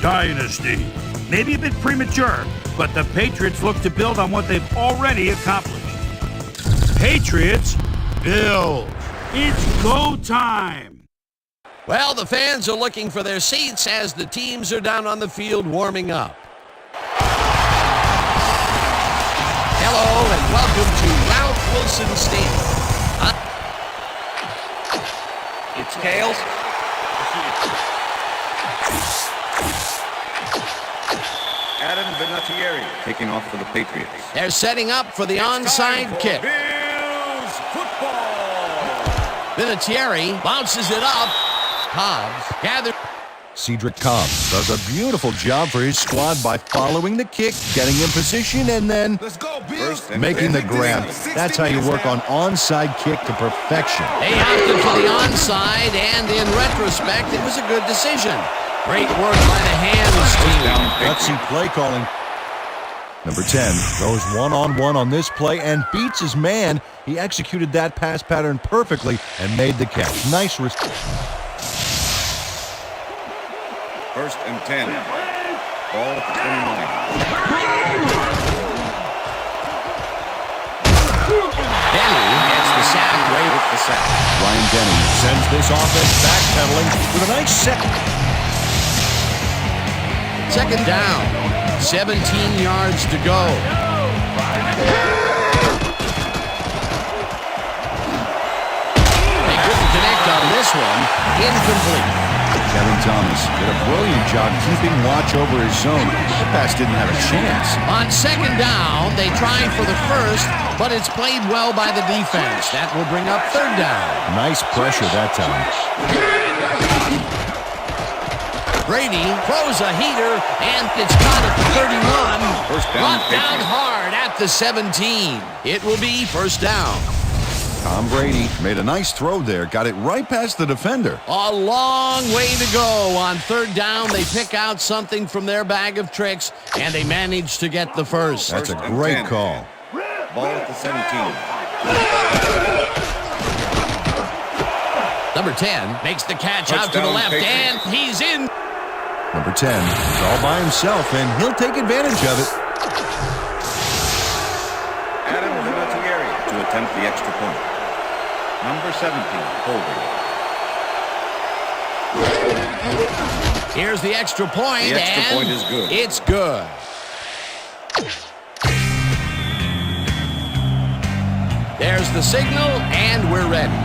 dynasty. Maybe a bit premature, but the Patriots look to build on what they've already accomplished. Patriots, Bills. It's go time. Well, the fans are looking for their seats as the teams are down on the field warming up. Hello and welcome to Ralph Wilson Stadium. It's Scales. Adam Vinatieri taking off for the Patriots. They're setting up for the onside kick. Bills football. Vinatieri bounces it up. Hobbs gathers. Cedric Cobbs does a beautiful job for his squad by following the kick, getting in position, and then making the grab. That's how you work on onside kick to perfection. They opted for the onside, and in retrospect, it was a good decision. Great work by the hands team. Gutsy play calling. Number 10 goes one-on-one on this play and beats his man. He executed that pass pattern perfectly and made the catch. Nice response. 1st and 10. Ball at the 29. Denny gets the sack. Right with the sack. Ryan Denny sends this offense backpedaling with a nice second. Second down. 17 yards to go. They couldn't connect on this one. Incomplete. Kevin Thomas did a brilliant job keeping watch over his zone. The pass didn't have a chance. On second down, they tried for the first, but it's played well by the defense. That will bring up third down. Nice pressure that time. Brady throws a heater, and it's caught at the 31. First down, Brought down hard at the 17. It will be first down. Tom Brady made a nice throw there. Got it right past the defender. A long way to go. On third down, they pick out something from their bag of tricks, and they manage to get the first. That's a great call. Ball at the 17. Number 10 makes the catch out to the Touchdown, left, Patriots. and he's in. Number 10 is all by himself, and he'll take advantage of it. Adam Vinatieri to attempt the extra point. Number 17, holding. Here's the extra point, The extra and point is good. It's good. There's the signal, and we're ready.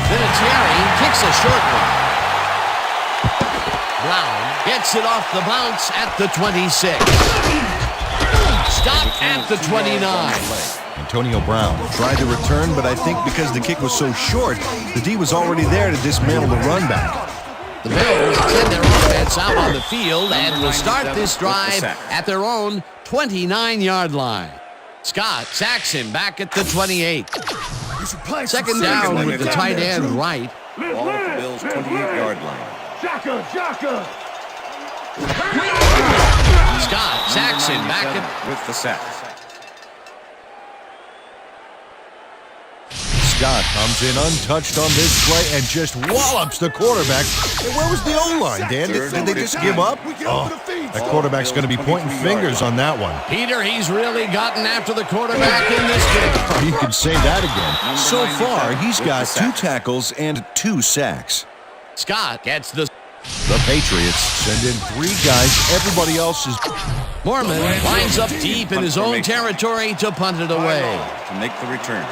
Vinatieri kicks a short one. Brown gets it off the bounce at the 26. Stop at the 29. Antonio Brown tried to return, but I think because the kick was so short, the D was already there to dismantle the run back. The Bills send their offense out on the field and will start this drive at their own 29-yard line. Scott sacks him back at the 28. Second down with the tight end right. Ball at the Bills' 28-yard line. Scott sacks him back at... with the sack. Scott comes in untouched on this play and just wallops the quarterback. Hey, where was the O-line, Dan? Did they just give up? Oh, that quarterback's going to be pointing fingers on that one. Peter, he's really gotten after the quarterback in this game. You can say that again. So far, he's got 2 tackles and 2 sacks. Scott gets the... The Patriots send in 3 guys. Everybody else is... Mormon lines up deep in his own territory to punt it away. To make the return.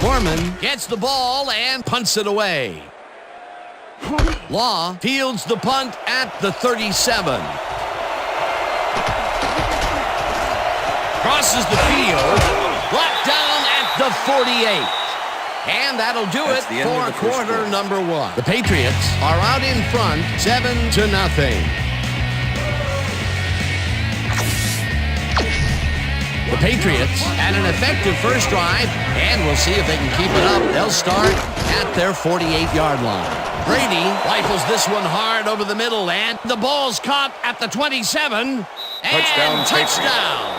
Mormon gets the ball and punts it away. Law fields the punt at the 37. Crosses the field. Brought down at the 48. And that'll do it for quarter number 1. The Patriots are out in front, 7-0. The Patriots had an effective first drive, and we'll see if they can keep it up. They'll start at their 48-yard line. Brady rifles this one hard over the middle, and the ball's caught at the 27. And touchdown.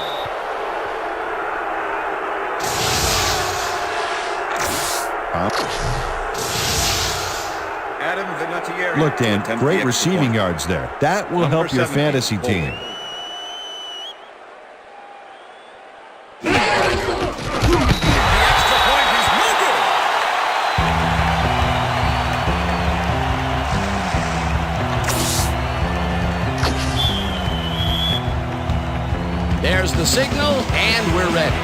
Adam Vinatieri. Look, Dan, to attempt great the extra receiving point. yards there. That will help your 17, fantasy holding. team. The extra point is no good. There's the signal, and we're ready.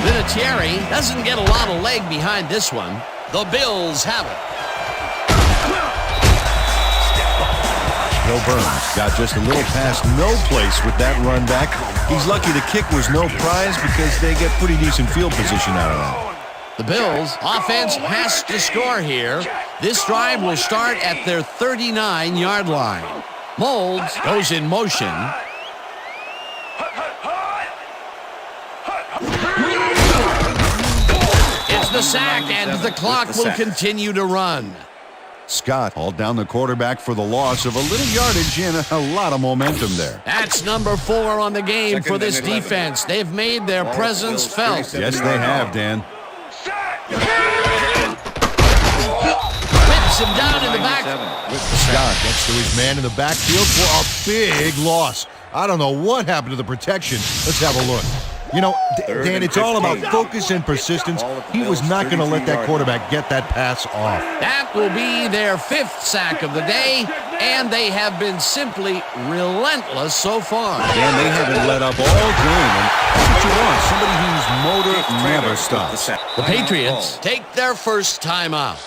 Vinatieri doesn't get a lot of leg behind this one. The Bills have it. Bill Burns got just a little past no place with that run back. He's lucky the kick was no prize because they get pretty decent field position out of that. The Bills offense has to score here. This drive will start at their 39-yard line. Molds goes in motion. It's the sack, and the clock will continue to run. Scott hauled down the quarterback for the loss of a little yardage and a lot of momentum there. That's number 4 on the game Second for this and 11. defense. They've made their Ball presence Bills, felt. 37 Yes, they have, Dan. Whips him down in the back. Scott gets to his man in the backfield for a big loss. I don't know what happened to the protection. Let's have a look. You know, Dan, it's all about focus and persistence. He was not going to let that quarterback get that pass off. That will be their 5th sack of the day, and they have been simply relentless so far. Dan, they haven't let up all game, and that's what you want. Somebody whose motor never stops. The Patriots take their first timeout.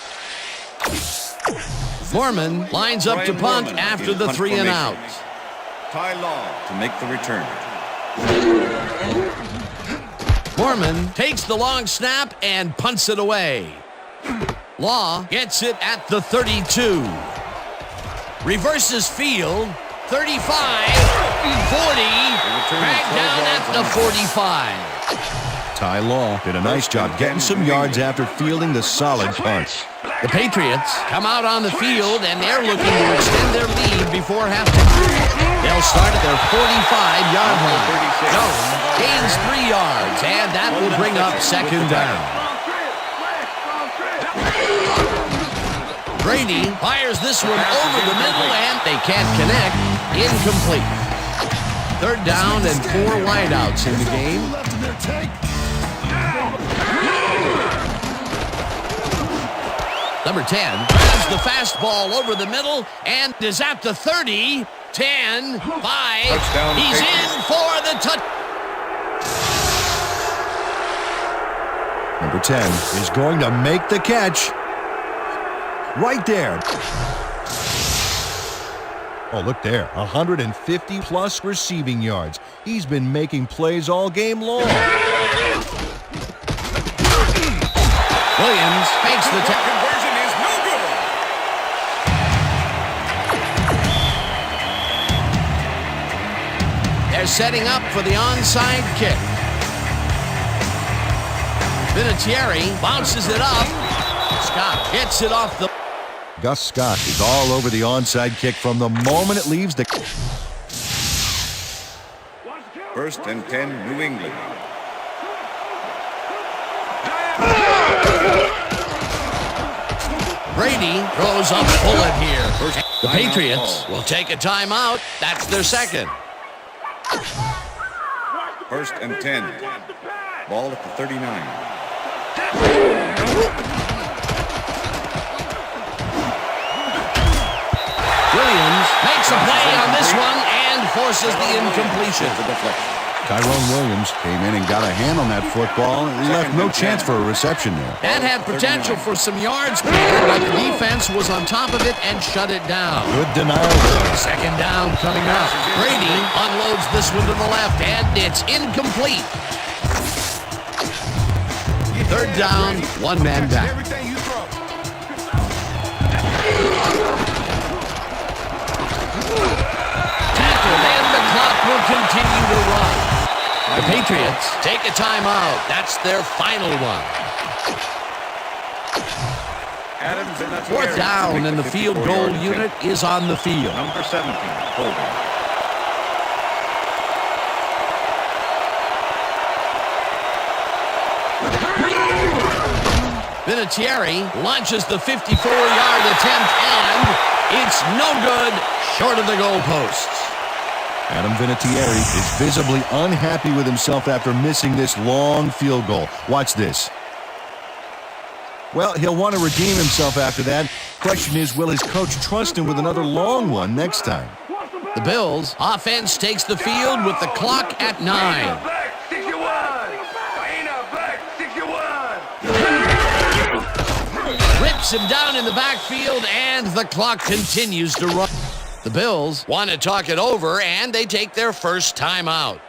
Foreman lines up to punt after the 3 and out. Ty Law to make the return. Foreman takes the long snap and punts it away. Law gets it at the 32. Reverses field. 35, 40, dragged down at the 45. Ty Law did a nice job getting some yards after fielding the solid punt. The Patriots come out on the field, and they're looking to extend their lead before halftime. They'll start at their 45-yard line. Jones gains 3 yards, and that will bring up second down. Brady fires this one over the middle, and they can't connect. Incomplete. 3rd down and 4 wideouts in the game. Number 10 grabs the fastball over the middle and is at the 30, 10, 5. Touchdown, He's in Patriots. for the touch. Number 10 is going to make the catch. Right there. Oh, look there. 150-plus receiving yards. He's been making plays all game long. Williams makes the tackle. Conversion is no good. They're setting up for the onside kick. Vinatieri bounces it up. Scott gets it off the... Gus Scott is all over the onside kick from the moment it leaves the... 1st and 10, New England. Brady throws a bullet here. The Patriots will take a timeout. That's their 2nd. 1st and 10. Ball at the 39. Williams makes a play on this one and forces the incompletion. Tyrone Williams came in and got a hand on that football and left no chance for a reception there. That had potential for some yards, but the defense was on top of it and shut it down. Good denial there. 2nd down coming up. Brady unloads this one to the left, and it's incomplete. 3rd down, 1 man back. Tackled, and the clock will continue to run. The Patriots take a timeout. That's their final one. Adams and that's 4th down, and the field goal unit is on the field. Number 17, holding. Vinatieri launches the 54-yard attempt, and it's no good, short of the goalposts. Adam Vinatieri is visibly unhappy with himself after missing this long field goal. Watch this. Well, he'll want to redeem himself after that. Question is, will his coach trust him with another long one next time? The Bills' offense takes the field with the clock at 9. Rips him down in the backfield, and the clock continues to run. The Bills want to talk it over, and they take their first timeout.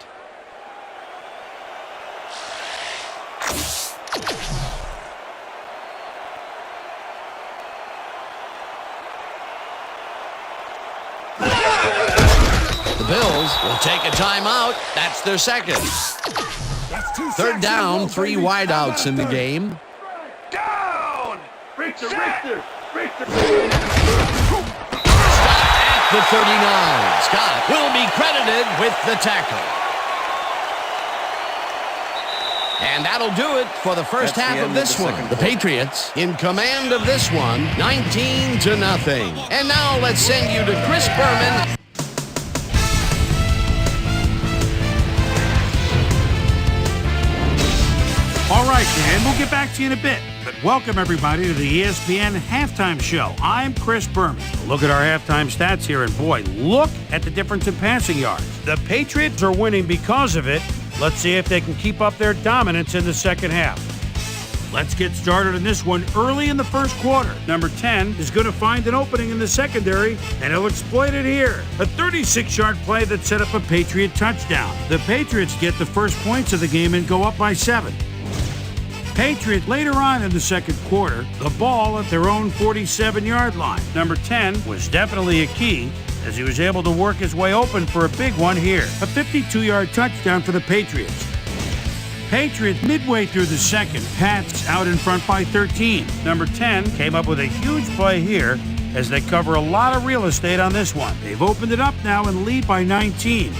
The Bills will take a timeout. That's their second. Third down, 3 wideouts in the game. Down! Richter! Stop at the 39. Scott will be credited with the tackle. And that'll do it for the first half of this one. The Patriots in command of this one, 19-0. And now let's send you to Chris Berman. All right, Dan, we'll get back to you in a bit. But welcome, everybody, to the ESPN Halftime Show. I'm Chris Berman. Look at our halftime stats here, and boy, look at the difference in passing yards. The Patriots are winning because of it. Let's see if they can keep up their dominance in the second half. Let's get started in this one early in the first quarter. Number 10 is going to find an opening in the secondary, and he'll exploit it here. A 36-yard play that set up a Patriot touchdown. The Patriots get the first points of the game and go up by 7. Patriots later on in the second quarter, the ball at their own 47-yard line. Number 10 was definitely a key as he was able to work his way open for a big one here. A 52-yard touchdown for the Patriots. Patriots midway through the second, Pats out in front by 13. Number 10 came up with a huge play here as they cover a lot of real estate on this one. They've opened it up now and lead by 19.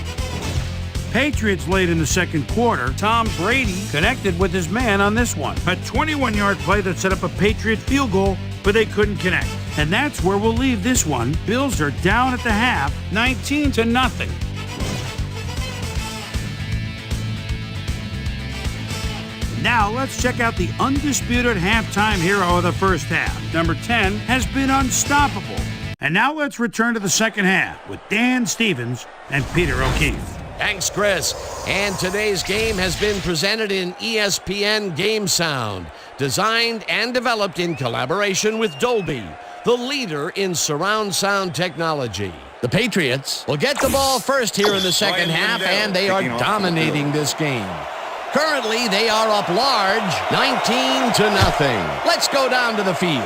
Patriots late in the second quarter, Tom Brady connected with his man on this one. A 21-yard play that set up a Patriot field goal, but they couldn't connect. And that's where we'll leave this one. Bills are down at the half, 19-0. Now let's check out the undisputed halftime hero of the first half. Number 10 has been unstoppable. And now let's return to the second half with Dan Stevens and Peter O'Keefe. Thanks, Chris. And today's game has been presented in ESPN Game Sound, designed and developed in collaboration with Dolby, the leader in surround sound technology. The Patriots will get the ball first here in the second half, and they are dominating this game. Currently, they are up large, 19-0. Let's go down to the field.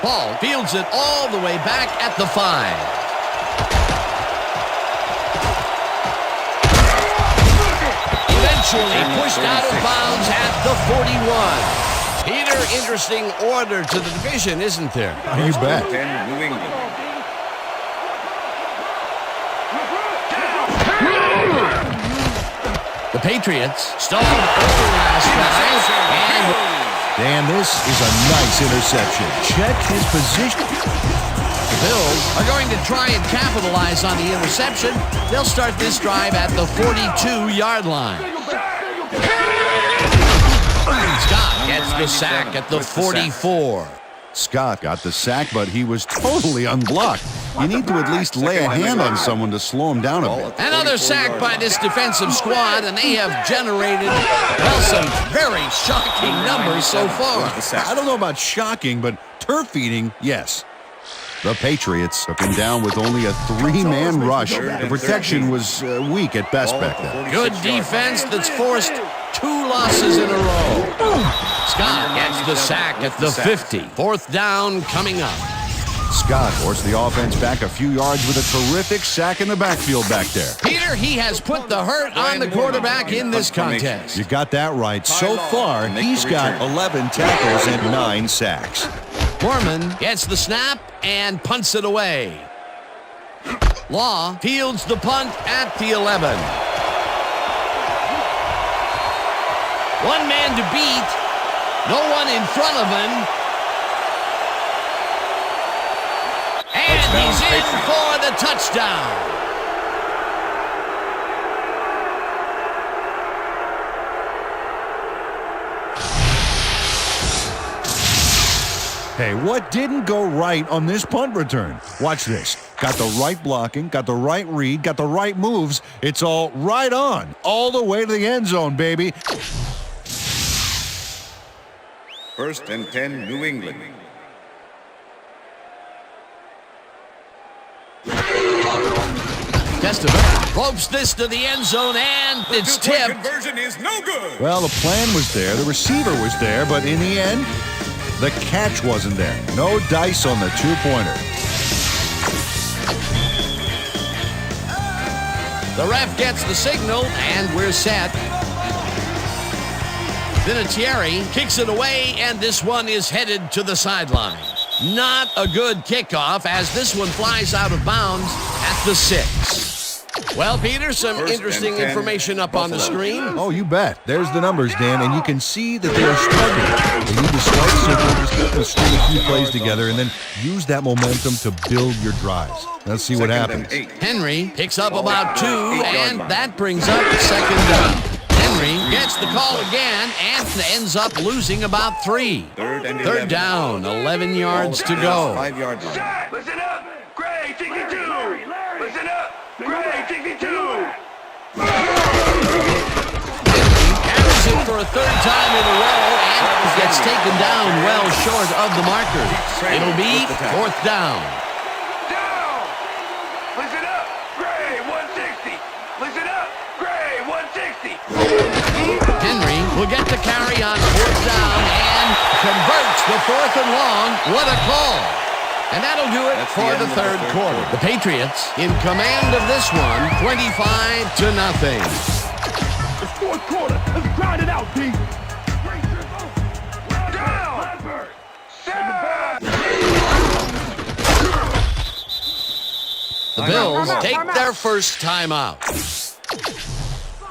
Ball fields it all the way back at the 5. Eventually pushed out of bounds at the 41. Peter, interesting order to the division, isn't there? You bet. 10, New England. The Patriots stalled early last drive, and Dan, this is a nice interception. Check his position. the Bills are going to try and capitalize on the interception. They'll start this drive at the 42-yard line. Scott gets the sack at the 44. Scott got the sack, but he was totally unblocked. You need to at least lay a hand on someone to slow him down a bit. Another sack by this defensive squad, and they have generated, well, some very shocking numbers so far. I don't know about shocking, but turf eating, yes. The Patriots took him down with only a 3-man rush. The protection was weak at best back then. Good defense that's forced 2 losses in a row. Scott gets the sack at the 50. Fourth down coming up. Scott forced the offense back a few yards with a terrific sack in the backfield back there. Peter, he has put the hurt on the quarterback in this contest. You got that right. So far, he's got 11 tackles and 9 sacks. Foreman gets the snap and punts it away. Law fields the punt at the 11. 1 man to beat. No one in front of him. And he's in for the touchdown. Hey, what didn't go right on this punt return? Watch this. Got the right blocking, got the right read, got the right moves. It's all right on, all the way to the end zone, baby. First and 10, New England. Testament ropes this to the end zone, and it's tipped. Conversion is no good. Well, the plan was there, the receiver was there, but in the end, the catch wasn't there. No dice on the two-pointer. The ref gets the signal, and we're set. Vinatieri kicks it away, and this one is headed to the sideline. Not a good kickoff, as this one flies out of bounds at the 6. Well, Peter, some interesting information up on the screen. Oh, you bet. There's the numbers, Dan, and you can see that they are struggling. They need to start simple, just get them string a few plays together, and then use that momentum to build your drives. Let's see what happens. Henry picks up about 2, and that brings up second down. Henry gets the call again and ends up losing about 3. Third down, 11 yards to go. 5-yard line. Listen up, Gray, 62. Listen up, Gray, 62. Carries it for a third time in a row and gets taken down well short of the marker. It'll be fourth down. Down. Listen up, Gray, 160. Listen up, Gray, 160. Henry will get the carry on fourth down and converts the 4th and long. What a call. And that'll do it for the third quarter. The Patriots in command of this one, 25-0. It's fourth quarter. Let's grind it out, Pete. Down. The Bills take their first timeout.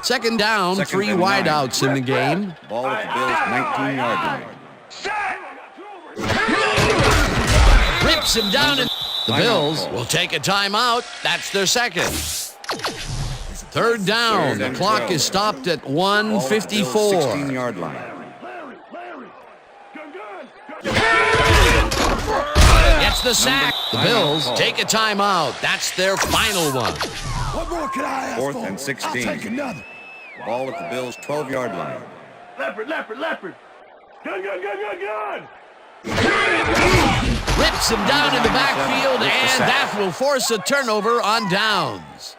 Second down, 3 wideouts in the game. Ball at the Bills' 19-yard line. Rips him down, and the Bills will take a timeout. That's their second. Third down, the clock is stopped at 1:54. 16-yard line. Gets the sack. The Bills take a timeout. That's their final one. What more can I ask Fourth for? and 16. I'll take another. Ball at the Bills' 12-yard line. Leopard. Gun. Rips him down in the backfield, and that will force a turnover on downs.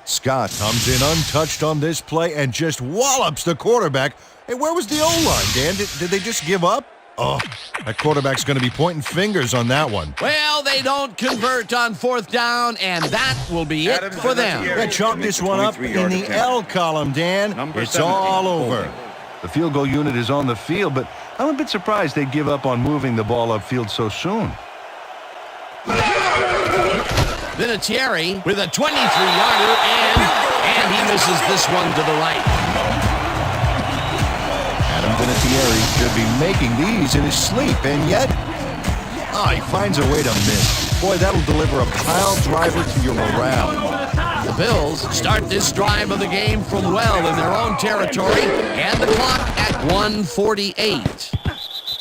Scott comes in untouched on this play and just wallops the quarterback. Hey, where was the O-line, Dan? Did they just give up? Oh, that quarterback's going to be pointing fingers on that one. Well, they don't convert on fourth down, and that will be it for them. Yeah, chalk this one up in the L column, Dan. It's all over. The field goal unit is on the field, but I'm a bit surprised they give up on moving the ball upfield so soon. Vinatieri with a 23-yarder, and he misses this one to the right. Vinatieri should be making these in his sleep, and yet, he finds a way to miss. Boy, that'll deliver a pile driver to your morale. The Bills start this drive of the game from well in their own territory, and the clock at 1:48.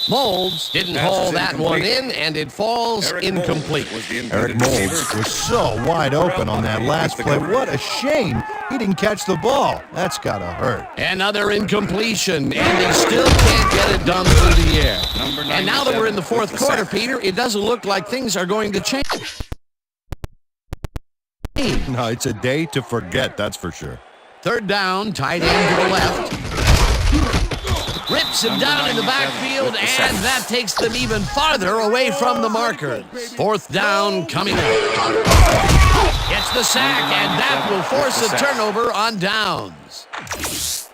Molds didn't haul that one in, and it falls incomplete. Eric Molds was so wide open on that last play. What a shame he didn't catch the ball. That's got to hurt. Another incompletion, and they still can't get it done through the air. And now that we're in the fourth quarter, Peter, it doesn't look like things are going to change. No, it's a day to forget, that's for sure. Third down, tight end to the left. Rips him down in the backfield, and that takes them even farther away from the marker. Fourth down coming up. Gets the sack, and that will force a turnover on downs.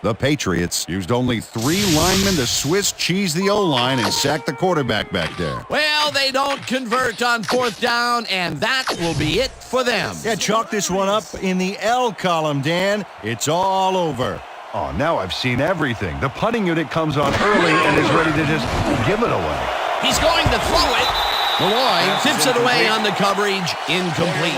The Patriots used only 3 linemen to Swiss cheese the O-line and sack the quarterback back there. Well, they don't convert on 4th down, and that will be it for them. Yeah, chalk this one up in the L column, Dan. It's all over. Oh, now I've seen everything. The punting unit comes on early and is ready to just give it away. He's going to throw it. Malloy tips it away on the coverage. Incomplete.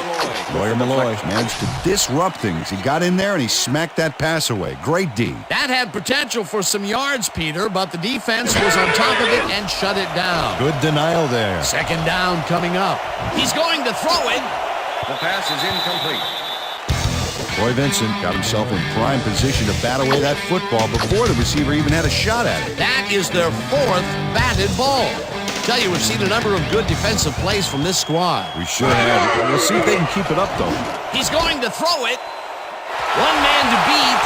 Lawyer Malloy managed to disrupt things. He got in there and he smacked that pass away. Great D. That had potential for some yards, Peter, but the defense was on top of it and shut it down. Good denial there. 2nd down coming up. He's going to throw it. The pass is incomplete. Roy Vincent got himself in prime position to bat away that football before the receiver even had a shot at it. That is their 4th batted ball. Tell you, we've seen a number of good defensive plays from this squad. We sure have. We'll see if they can keep it up, though. He's going to throw it. 1 man to beat.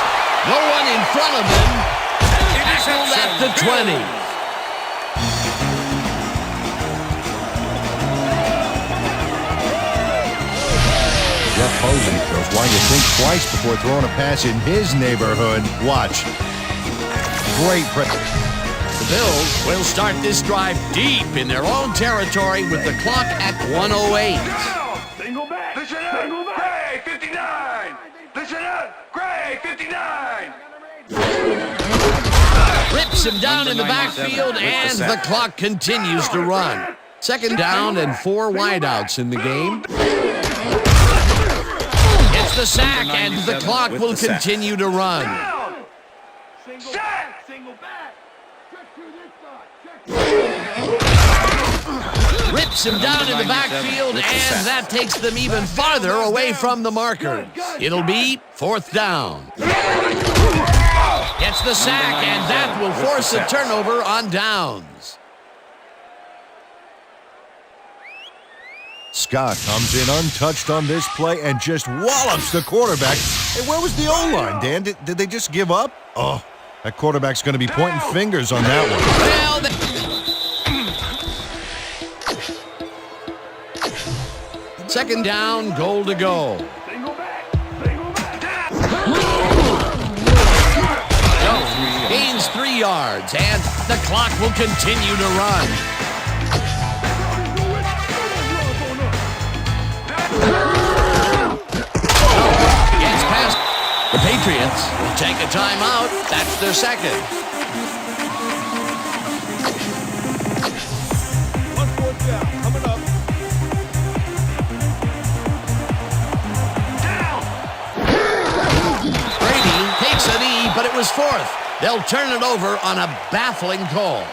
No one in front of him. Tackled at the 20. Jeff Posey shows why you think twice before throwing a pass in his neighborhood. Watch. Great pressure. The Bills will start this drive deep in their own territory with the clock at 1:08. Single back. Listen up. Single back. Gray 59. Listen up. Gray 59. Rips him down in the backfield, and the clock continues to run. 2nd down and 4 wideouts in the game. It's the sack, and the clock will continue to run. Sack. Rips him down in the backfield, and that takes them even farther away from the marker. It'll be 4th down. Gets the sack, and that will force a turnover on downs. Scott comes in untouched on this play and just wallops the quarterback. Hey, where was the O-line, Dan? Did they just give up? Oh, that quarterback's going to be pointing fingers on that one. Well, 2nd down, goal to go. Single back. Single back. Gains 3 yards, and the clock will continue to run. Gets past. The Patriots will take a timeout. That's their 2nd. But it was 4th. They'll turn it over on a baffling call.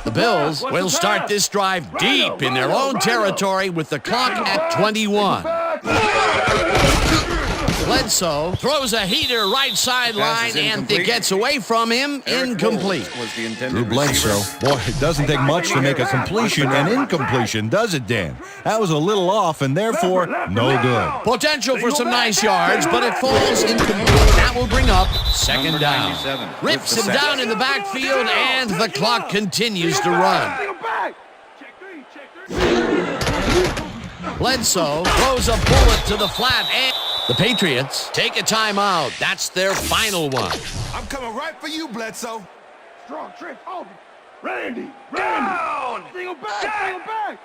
The Bills will start this drive deep in their own territory with the clock at 21. Bledsoe throws a heater right sideline, and it gets away from him. Incomplete. Drew Bledsoe. Boy, it doesn't take much to make a completion and incompletion, does it, Dan? That was a little off, and therefore, no good. Potential for some nice yards, but it falls incomplete. That will bring up 2nd down. Rips him down in the backfield, and the clock continues to run. Bledsoe throws a bullet to the flat, and the Patriots take a timeout. That's their final one. I'm coming right for you, Bledsoe. Strong trick. Oh, Randy. Down. Single back.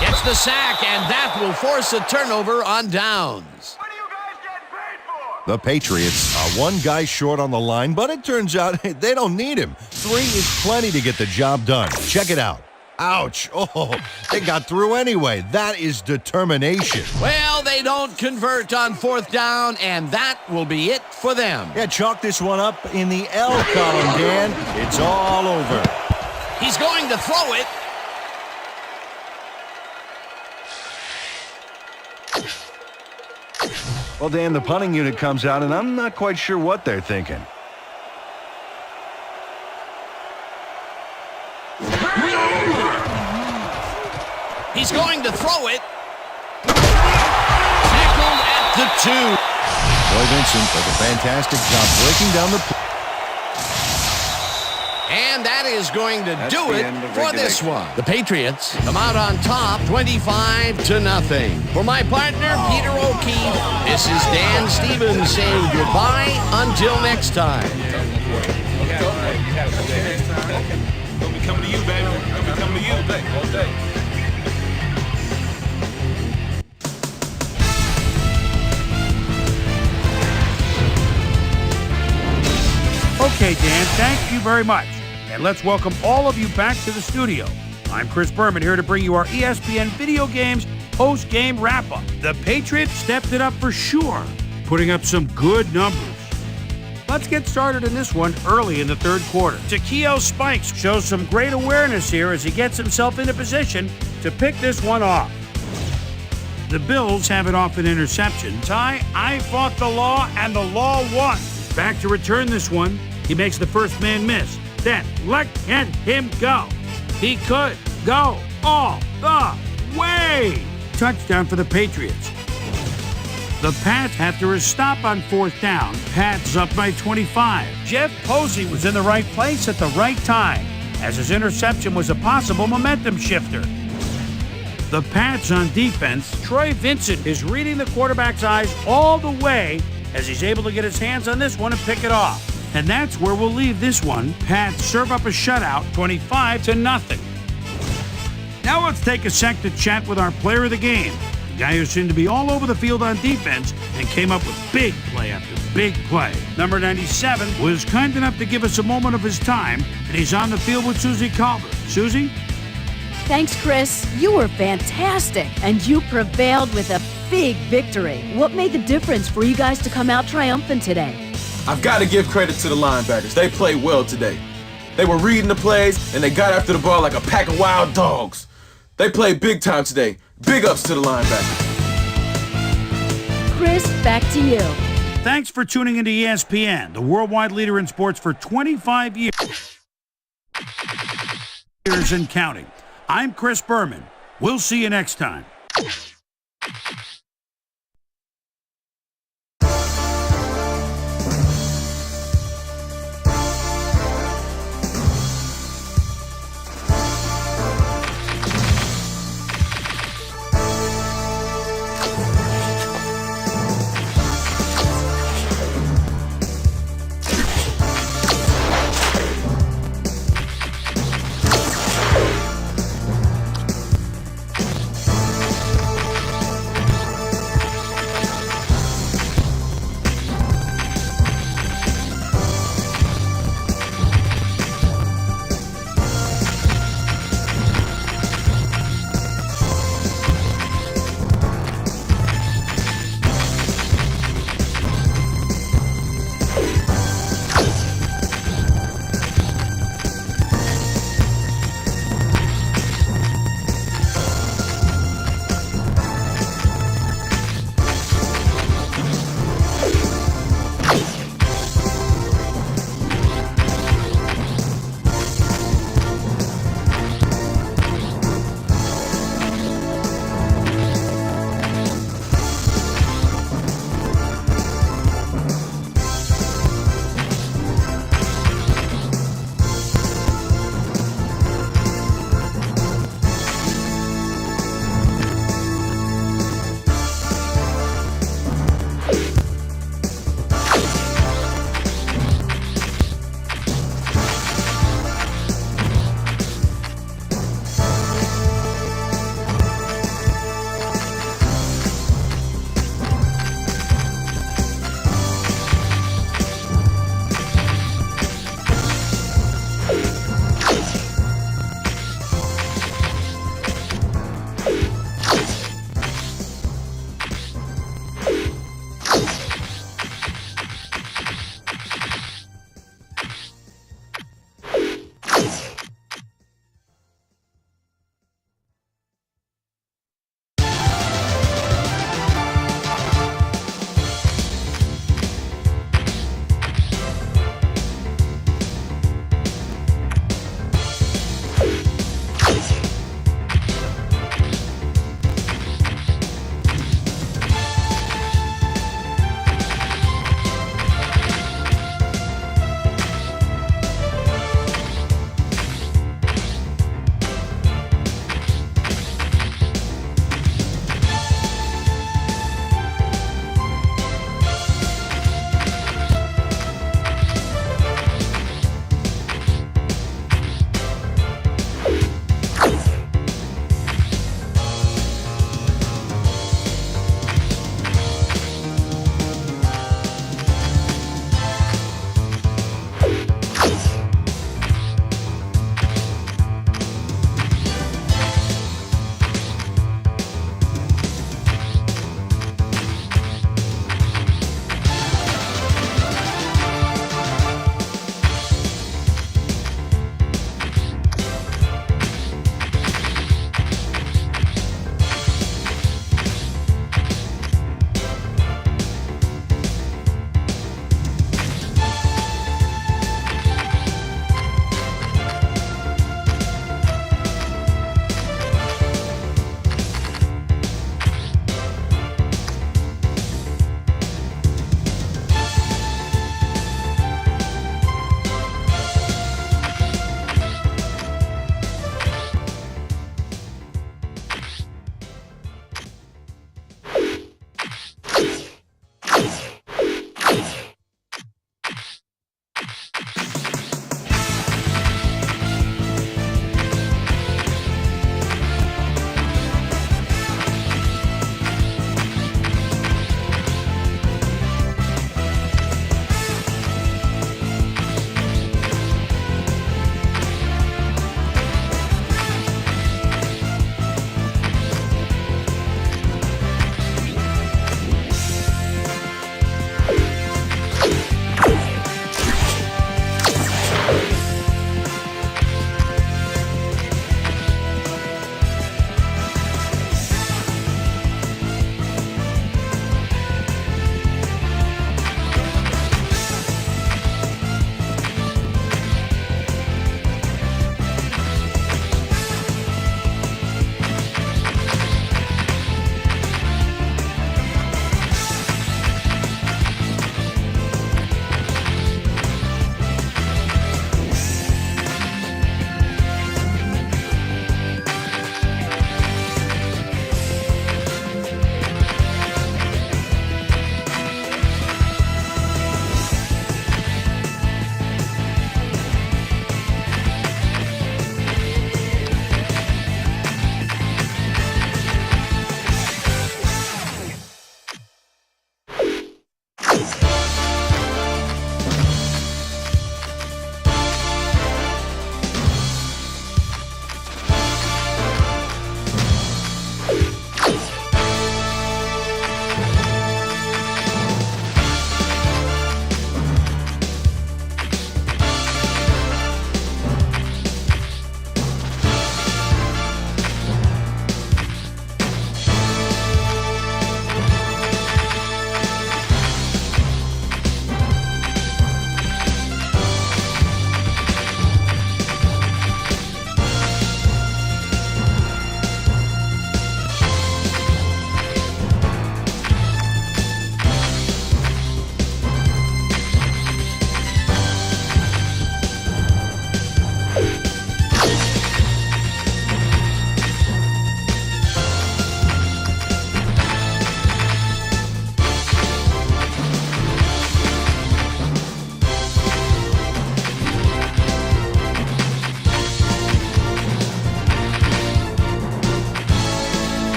Gets the sack, and that will force a turnover on downs. What are you guys getting paid for? The Patriots are 1 guy short on the line, but it turns out they don't need him. 3 is plenty to get the job done. Check it out. Ouch. Oh, they got through anyway. That is determination. Well, they don't convert on 4th down, and that will be it for them. Yeah, chalk this one up in the L column, Dan. It's all over. He's going to throw it. Well, Dan, the punting unit comes out, and I'm not quite sure what they're thinking. He's going to throw it. Tackled at the 2. Roy Vincent does a fantastic job breaking down the... And that is going to That's do the it end of for this regulation. one. The Patriots come out on top 25-0. For my partner, Peter O'Keefe, this is Dan Stevens saying goodbye until next time. Gonna be coming to you, baby. Gonna be coming to you. All day. Okay, Dan, thank you very much. And let's welcome all of you back to the studio. I'm Chris Berman here to bring you our ESPN Video Games post-game wrap-up. The Patriots stepped it up for sure, putting up some good numbers. Let's get started in this one early in the third quarter. Takeo Spikes shows some great awareness here as he gets himself into position to pick this one off. The Bills have it off an interception. I fought the law, and the law won. Back to return this one. He makes the first man miss. Then let him go. He could go all the way. Touchdown for the Patriots. The Pats, after a stop on fourth down, Pats up by 25. Jeff Posey was in the right place at the right time, as his interception was a possible momentum shifter. The Pats on defense, Troy Vincent is reading the quarterback's eyes all the way as he's able to get his hands on this one and pick it off. And that's where we'll leave this one. Pats serve up a shutout, 25-0. Now let's take a sec to chat with our player of the game, the guy who seemed to be all over the field on defense and came up with big play after big play. Number 97 was kind enough to give us a moment of his time, and he's on the field with Susie Calvert. Susie? Thanks, Chris. You were fantastic, and you prevailed with a big victory. What made the difference for you guys to come out triumphant today? I've got to give credit to the linebackers. They played well today. They were reading the plays, and they got after the ball like a pack of wild dogs. They played big time today. Big ups to the linebackers. Chris, back to you. Thanks for tuning into ESPN, the worldwide leader in sports for 25 years and counting. I'm Chris Berman. We'll see you next time.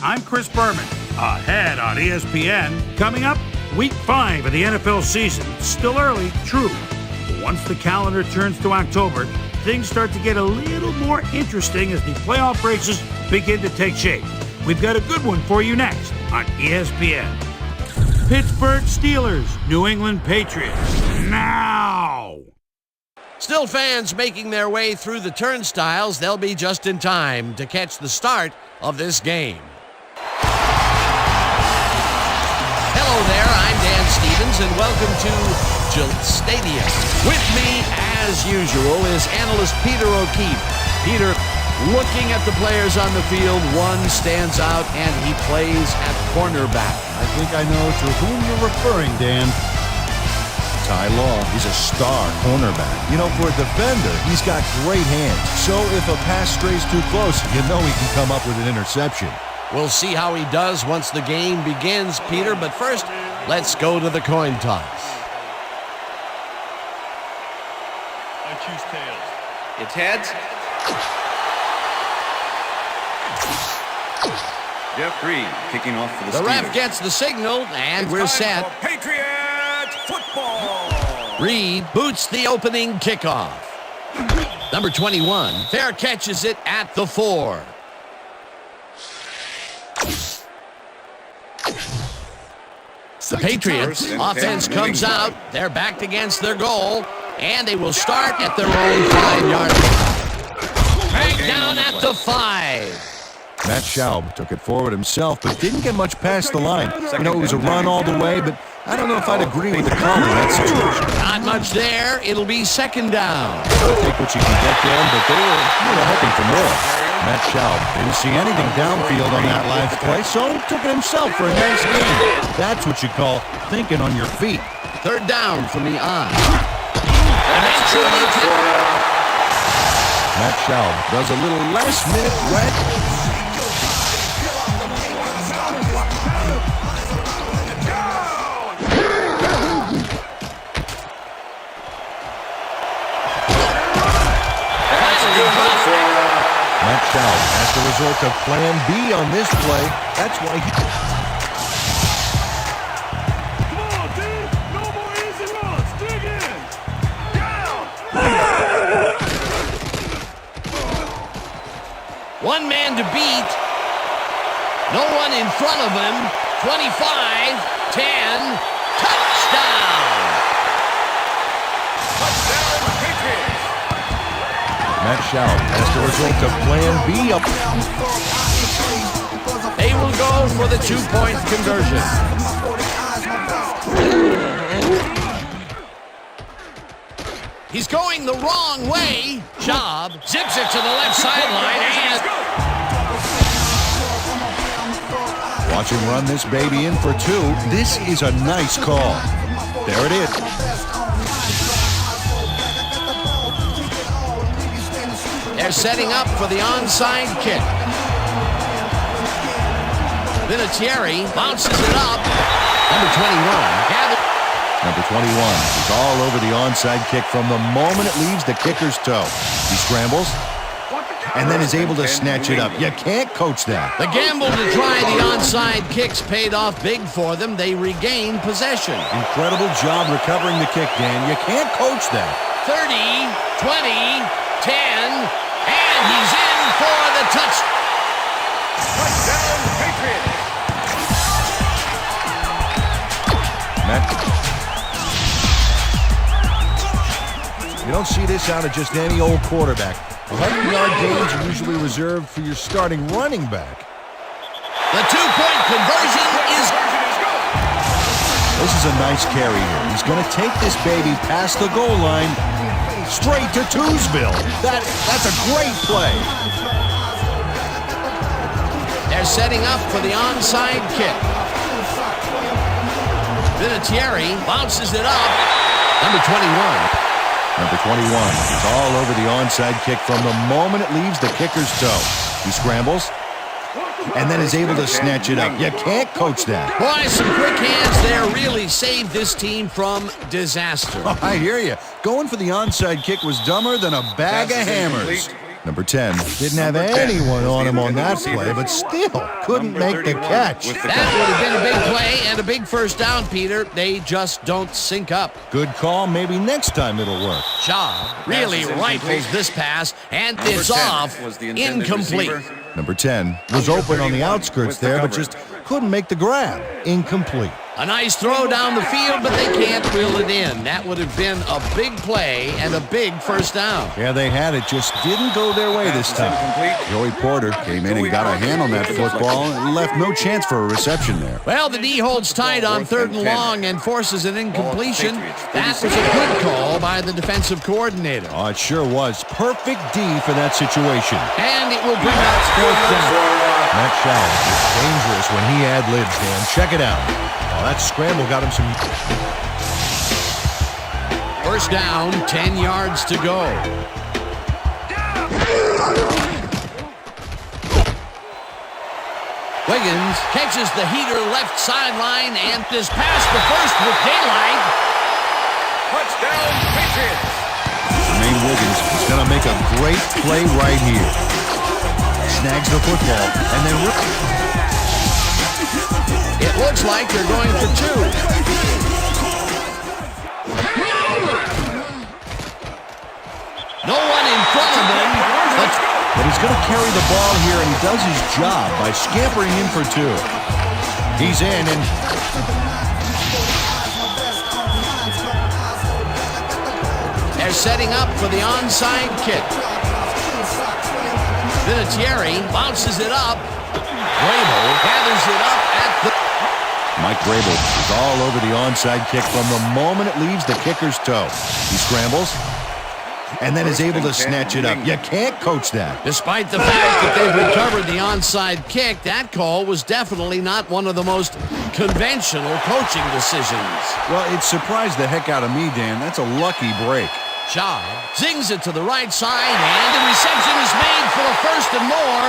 I'm Chris Berman. Ahead on ESPN. Coming up, Week 5 of the NFL season. Still early, true. But once the calendar turns to October, things start to get a little more interesting as the playoff races begin to take shape. We've got a good one for you next on ESPN. Pittsburgh Steelers, New England Patriots. Now! Still fans making their way through the turnstiles. They'll be just in time to catch the start of this game. Hello there, I'm Dan Stevens, and welcome to Gillette Stadium. With me, as usual, is analyst Peter O'Keefe. Peter, looking at the players on the field, one stands out, and he plays at cornerback. I think I know to whom you're referring, Dan. Ty Law is a star cornerback. You know, for a defender, he's got great hands. So if a pass strays too close, you know he can come up with an interception. We'll see how he does once the game begins, Peter. But first, let's go to the coin toss. I choose tails. It's heads. Jeff Reed kicking off for the Steelers. The ref gets the signal, and we're set. Patriots football. Reed boots the opening kickoff. Number 21, fair catches it at the 4. The Patriots offense comes out. They're backed against their goal, and they will start at their own 5-yard line. Right down at the 5. Matt Schaub took it forward himself, but didn't get much past the line. You know, it was a run all the way, but I don't know if I'd agree with the call in that situation. Not much there. It'll be second down. Take what you can get there, but they were hoping for more. Matt Schaub didn't see anything downfield on that last play, so took it himself for a nice gain. That's what you call thinking on your feet. Third down from the on. And that's truly Matt Schaub does a little last-minute red. Matt Schaub has to resort to plan B on this play. That's why he... Come on, dude. No more easy runs. Dig in. Down. one man to beat. No one in front of him. 25, 10, touchdown. Touchdown, Patriots. Matt Schaub has to resort to plan B up. They will go for the 2-point conversion. He's going the wrong way. Schaub zips it to the left sideline. And Watch him run this baby in for 2. This is a nice call. There it is. they're setting up for the onside kick. Vinatieri bounces it up. Number 21. Number 21 is all over the onside kick from the moment it leaves the kicker's toe. He scrambles and then is able to snatch it up. You can't coach that. The gamble to try the onside kicks paid off big for them. They regained possession. Incredible job recovering the kick, Dan. You can't coach that. 30, 20, 10, and he's in for the touchdown. Touchdown, Patriots. You don't see this out of just any old quarterback. 100-yard gains are usually reserved for your starting running back. The 2-point conversion is... This is a nice carry here. He's going to take this baby past the goal line, straight to Twosville. That's a great play. They're setting up for the onside kick. Vinatieri bounces it up. Number 21. Number 21 is all over the onside kick from the moment it leaves the kicker's toe. He scrambles and then is able to snatch it up. You can't coach that. Boy, some quick hands there really saved this team from disaster. Oh, I hear you. Going for the onside kick was dumber than a bag of hammers. Number 10 didn't have anyone on him on that play, but still couldn't make the catch. That would have been a big play and a big first down, Peter. They just don't sync up. Good call. Maybe next time it'll work. Shaw really rifles this pass, and it's off. Incomplete. Number 10 was open on the outskirts there, but just couldn't make the grab. Incomplete. A nice throw down the field, but they can't reel it in. That would have been a big play and a big first down. Yeah, they had it. Just didn't go their way this time. Joey Porter came in and got a hand on that football and left no chance for a reception there. Well, the D holds tight on 3rd and long and forces an incompletion. That was a good call by the defensive coordinator. Oh, it sure was. Perfect D for that situation. And it will bring up 4th down. That shot is dangerous when he ad-libs, Dan. Check it out. Oh, that scramble got him some... First down, 10 yards to go. Wiggins catches the heater left sideline and is past the first with daylight. Touchdown, Patriots! Jermaine Wiggins is going to make a great play right here. Snags the football and then... It looks like they're going for 2. No one in front of him. But he's going to carry the ball here, and he does his job by scampering in for 2. He's in, and... They're setting up for the onside kick. Vinatieri bounces it up. Grable gathers it up at the... Mike Grable is all over the onside kick from the moment it leaves the kicker's toe. He scrambles and then is able to snatch it up. You can't coach that. Despite the fact that they've recovered the onside kick, that call was definitely not one of the most conventional coaching decisions. Well, it surprised the heck out of me, Dan. That's a lucky break. Shaw zings it to the right side, and the reception is made for a 1st and more.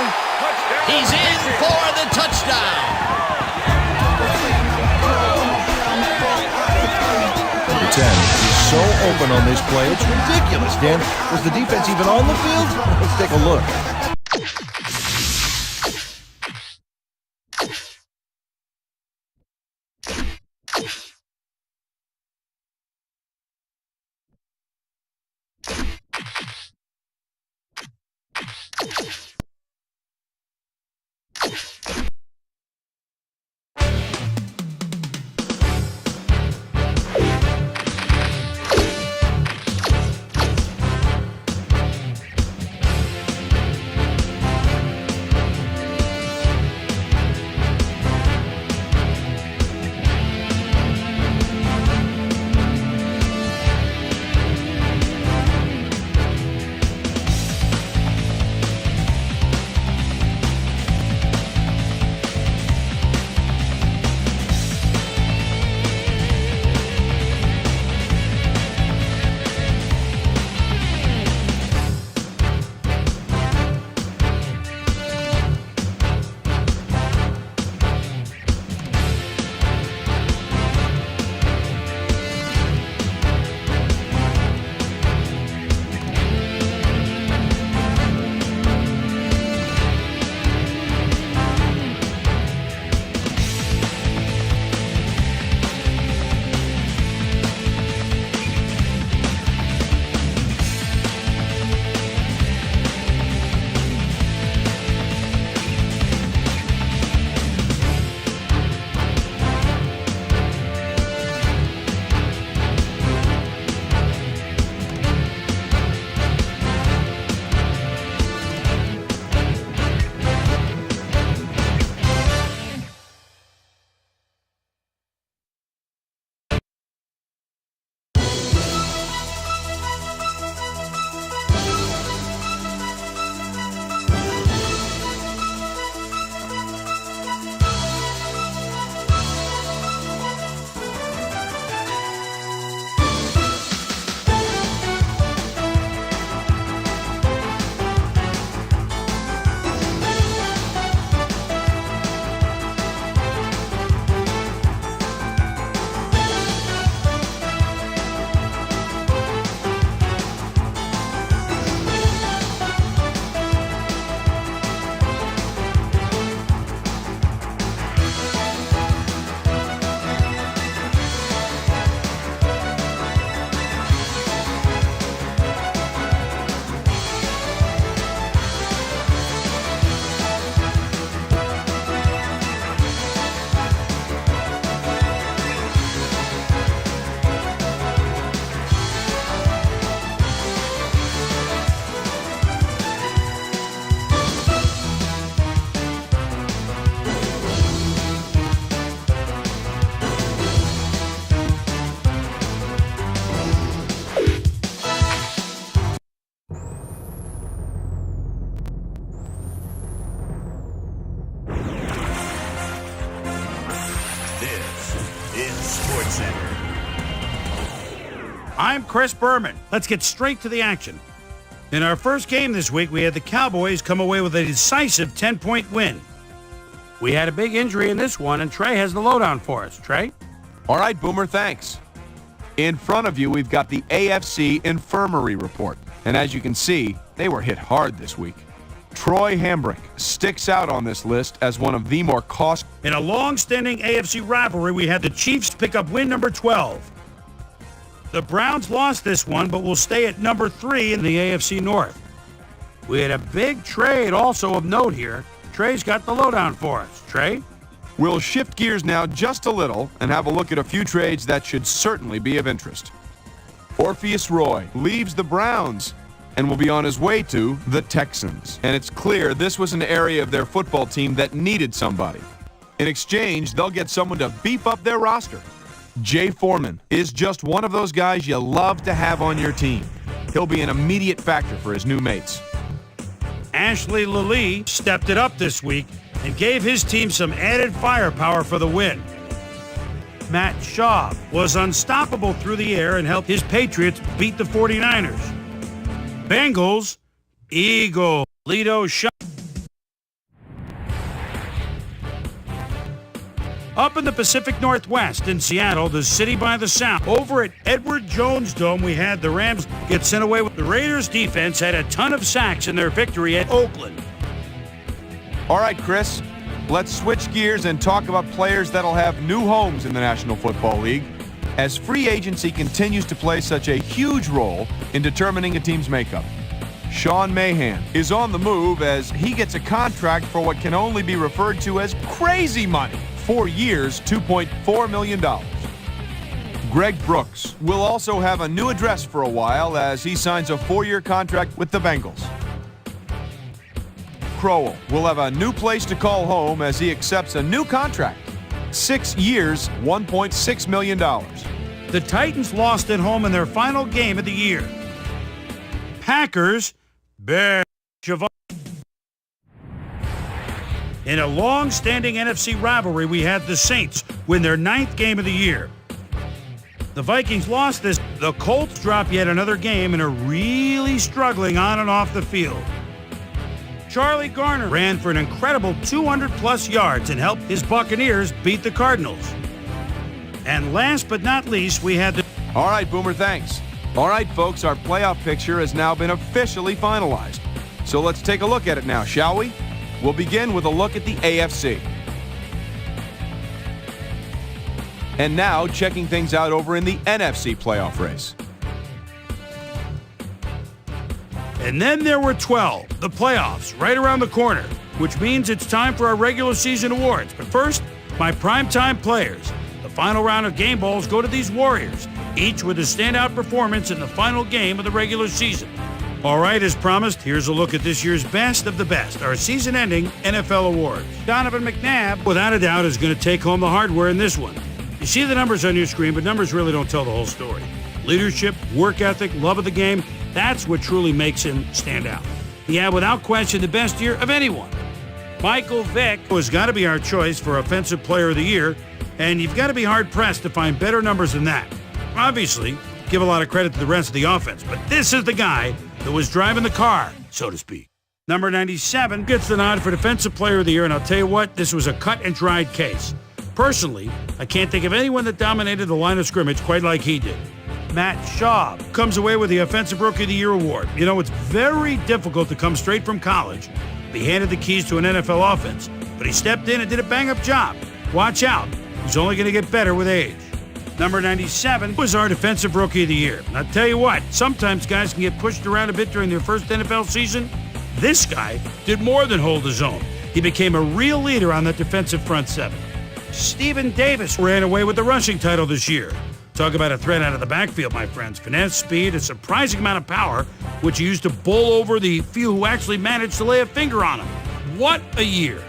He's in for the touchdown. Number 10 is so open on this play. It's ridiculous, Dan. Was the defense even on the field? Let's take a look. I'm Chris Berman. Let's get straight to the action. In our first game this week, we had the Cowboys come away with a decisive 10-point win. We had a big injury in this one, and Trey has the lowdown for us. Trey? All right, Boomer, thanks. In front of you, we've got the AFC Infirmary Report. And as you can see, they were hit hard this week. Troy Hambrick sticks out on this list as one of the more cost... In a long-standing AFC rivalry, we had the Chiefs pick up win number 12. The Browns lost this one, but will stay at number 3 in the AFC North. We had a big trade also of note here. Trey's got the lowdown for us. Trey? We'll shift gears now just a little and have a look at a few trades that should certainly be of interest. Orpheus Roy leaves the Browns and will be on his way to the Texans. And it's clear this was an area of their football team that needed somebody. In exchange, they'll get someone to beef up their roster. Jay Foreman is just one of those guys you love to have on your team. He'll be an immediate factor for his new mates. Ashley Lilly stepped it up this week and gave his team some added firepower for the win. Matt Schaub was unstoppable through the air and helped his Patriots beat the 49ers. Bengals, Eagle, Lido Schaub. Up in the Pacific Northwest in Seattle, the city by the Sound, over at Edward Jones Dome, we had the Rams get sent away with the Raiders defense had a ton of sacks in their victory at Oakland. All right, Chris, let's switch gears and talk about players that'll have new homes in the National Football League as free agency continues to play such a huge role in determining a team's makeup. Sean Mahan is on the move as he gets a contract for what can only be referred to as crazy money. 4 years, $2.4 million. Greg Brooks will also have a new address for a while as he signs a 4-year contract with the Bengals. Crowell will have a new place to call home as he accepts a new contract. 6 years, $1.6 million. The Titans lost at home in their final game of the year. Packers, Bears, in a long-standing NFC rivalry, we had the Saints win their 9th game of the year. The Vikings lost this. The Colts drop yet another game and are really struggling on and off the field. Charlie Garner ran for an incredible 200-plus yards and helped his Buccaneers beat the Cardinals. And last but not least, we had the... All right, Boomer, thanks. All right, folks, our playoff picture has now been officially finalized. So let's take a look at it now, shall we? We'll begin with a look at the AFC. And now, checking things out over in the NFC playoff race. And then there were 12, the playoffs, right around the corner, which means it's time for our regular season awards. But first, my primetime players. The final round of game balls go to these Warriors, each with a standout performance in the final game of the regular season. All right, as promised, here's a look at this year's best of the best, our season-ending NFL awards. Donovan McNabb, without a doubt, is going to take home the hardware in this one. You see the numbers on your screen, but numbers really don't tell the whole story. Leadership, work ethic, love of the game, that's what truly makes him stand out. He had, without question, the best year of anyone. Michael Vick has got to be our choice for Offensive Player of the Year, and you've got to be hard-pressed to find better numbers than that. Obviously, give a lot of credit to the rest of the offense, but this is the guy that was driving the car, so to speak. Number 97 gets the nod for Defensive Player of the Year, and I'll tell you what, this was a cut-and-dried case. Personally, I can't think of anyone that dominated the line of scrimmage quite like he did. Matt Schaub comes away with the Offensive Rookie of the Year award. You know, it's very difficult to come straight from college, be handed the keys to an NFL offense, but he stepped in and did a bang-up job. Watch out. He's only going to get better with age. Number 97 was our Defensive Rookie of the Year. And I'll tell you what, sometimes guys can get pushed around a bit during their first NFL season. This guy did more than hold his own. He became a real leader on that defensive front seven. Stephen Davis ran away with the rushing title this year. Talk about a threat out of the backfield, my friends. Finesse, speed, a surprising amount of power, which he used to bowl over the few who actually managed to lay a finger on him. What a year.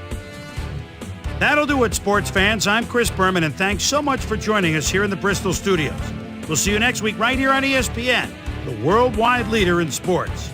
That'll do it, sports fans. I'm Chris Berman, and thanks so much for joining us here in the Bristol studios. We'll see you next week right here on ESPN, the worldwide leader in sports.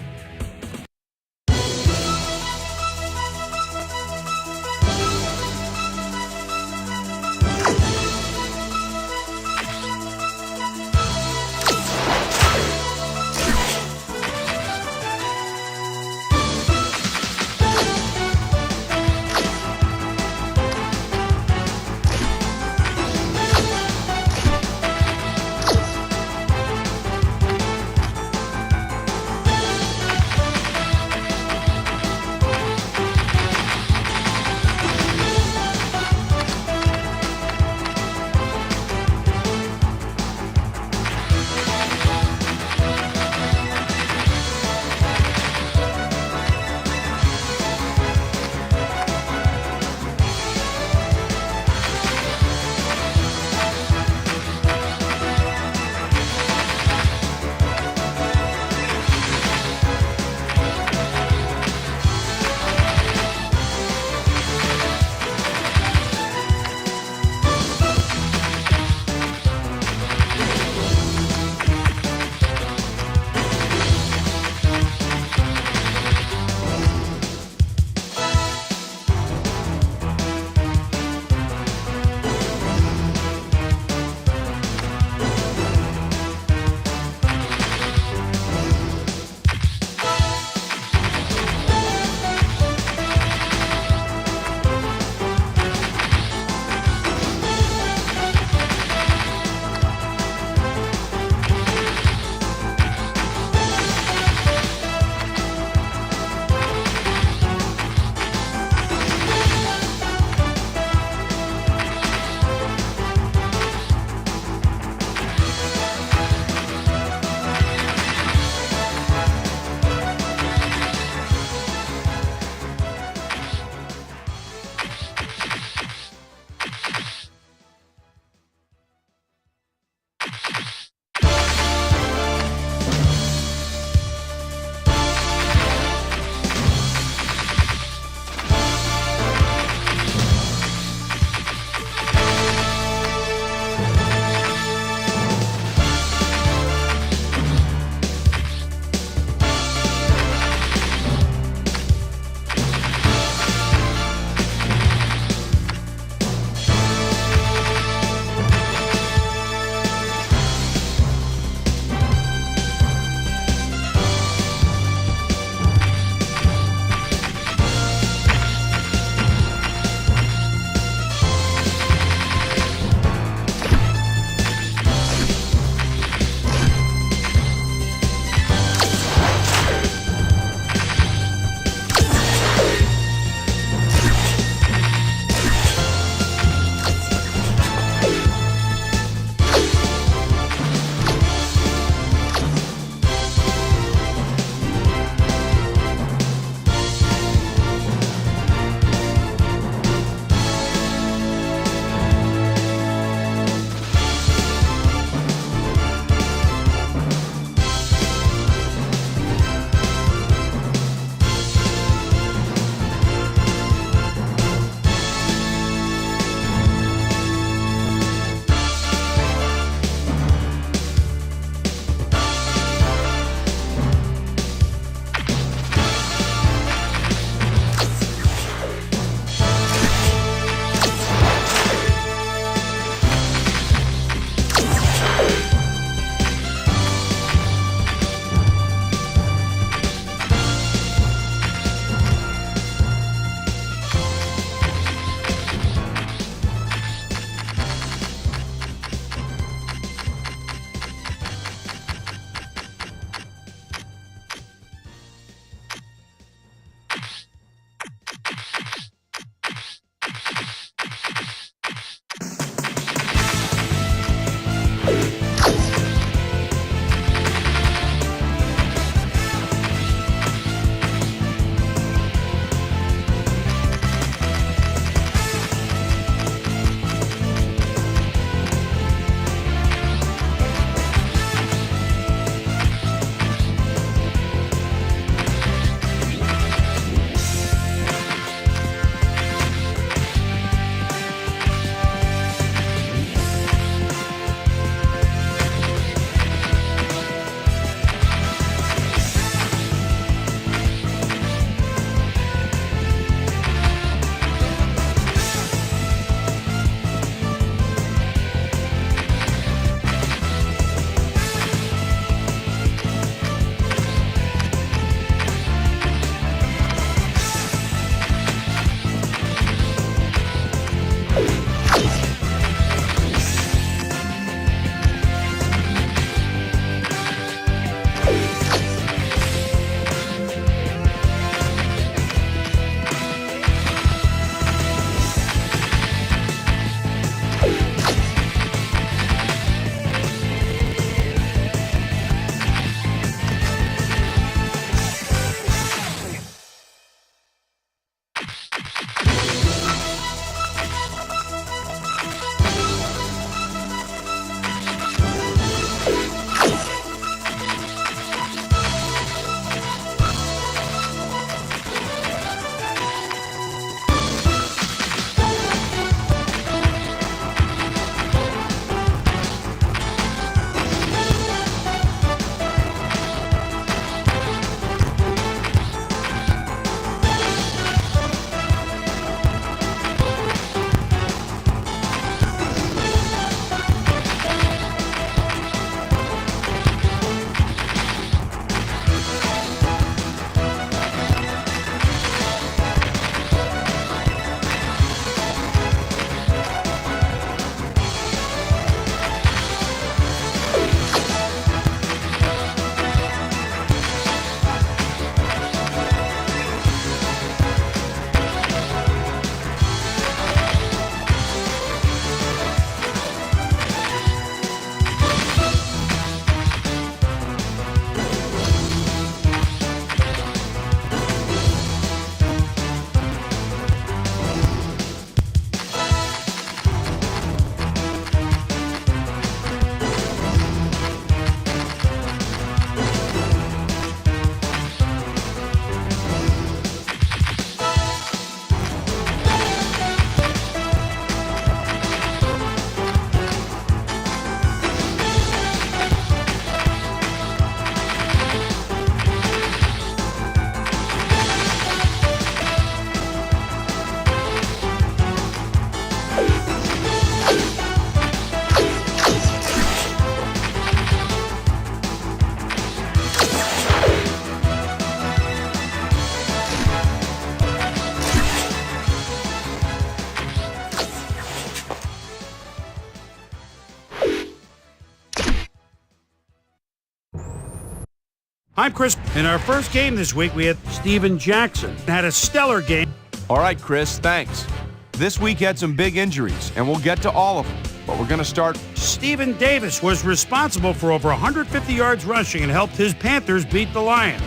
I'm Chris. In our first game this week, we had Steven Jackson. Had a stellar game. All right, Chris, thanks. This week had some big injuries, and we'll get to all of them. But we're going to start. Stephen Davis was responsible for over 150 yards rushing and helped his Panthers beat the Lions.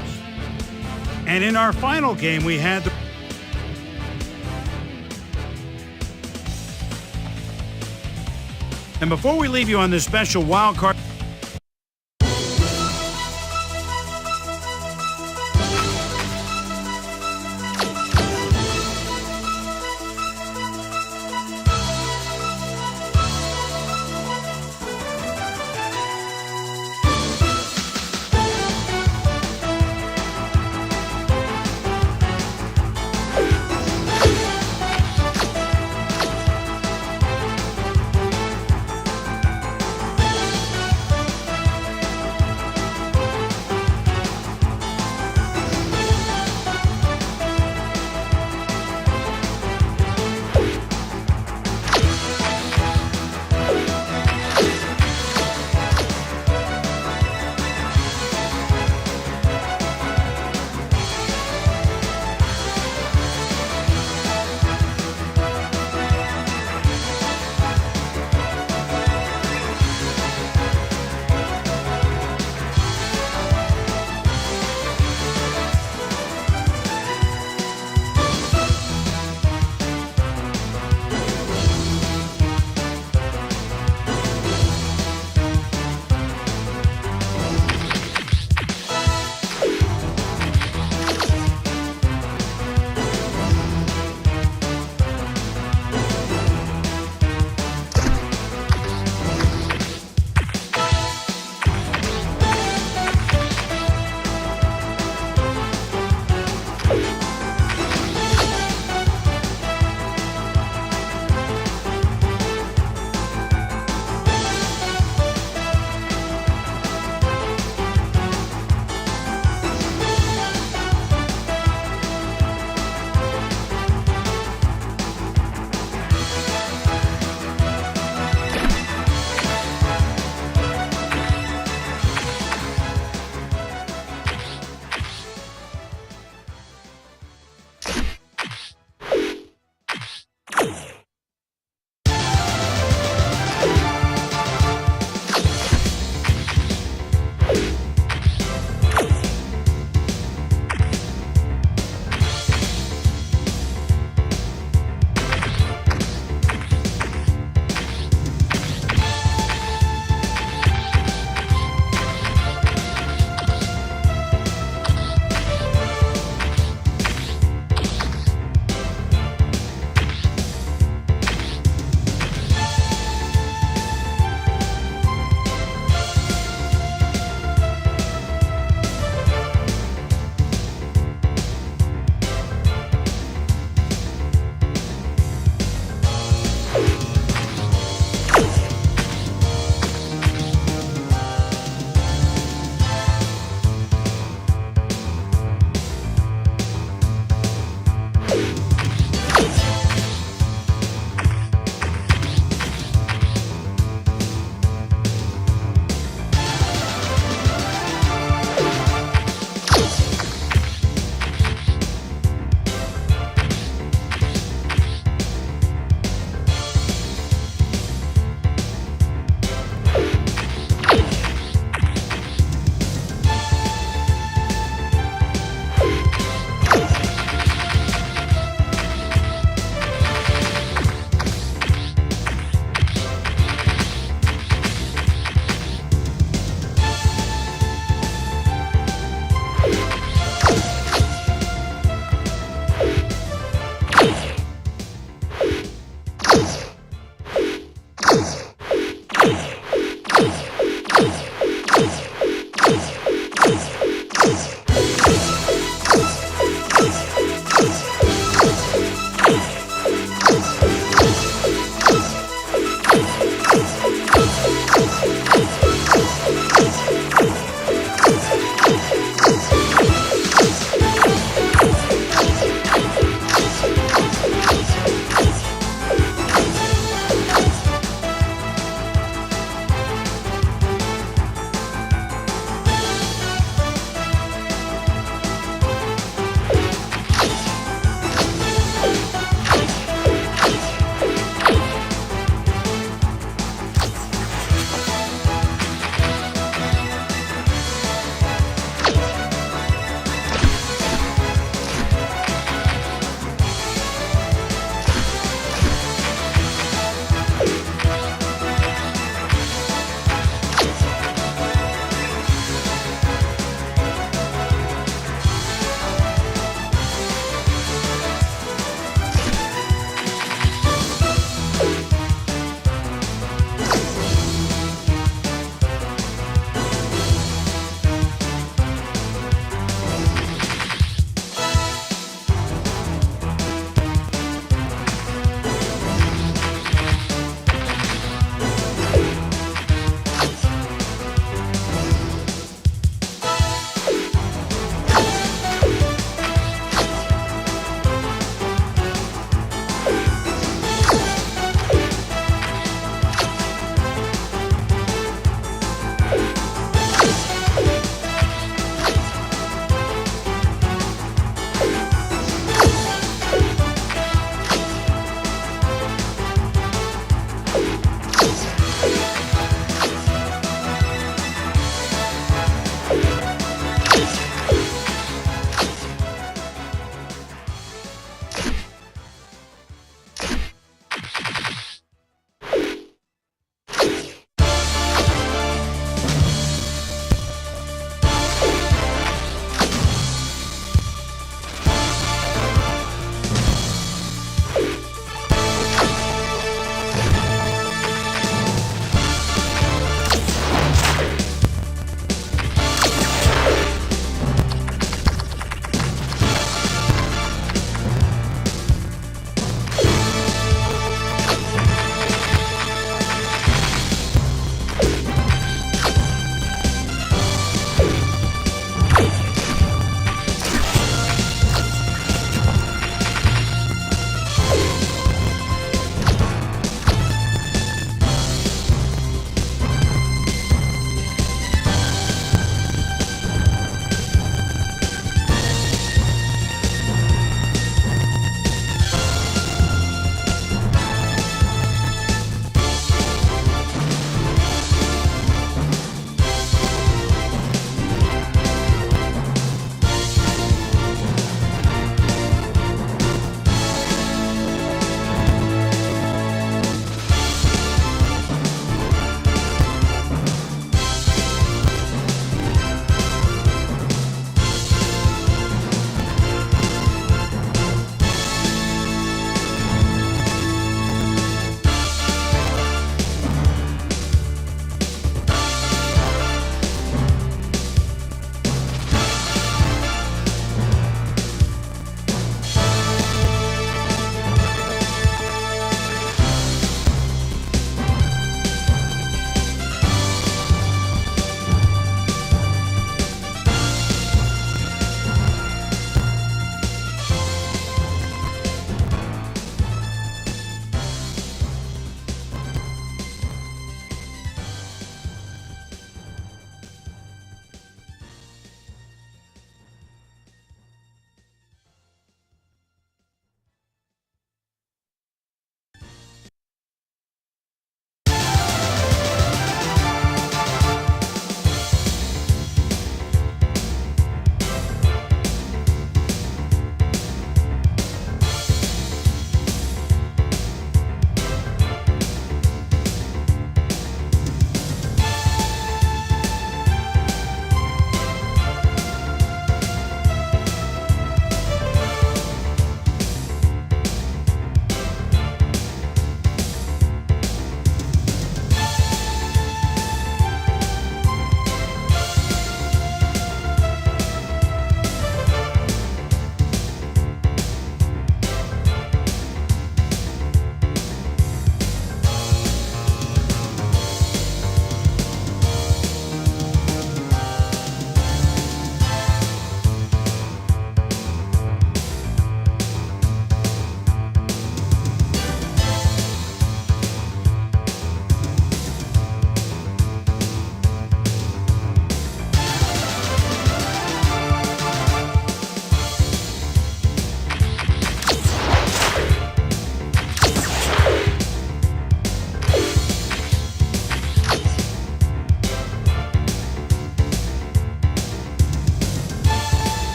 And in our final game, we had the... And before we leave you on this special wild card...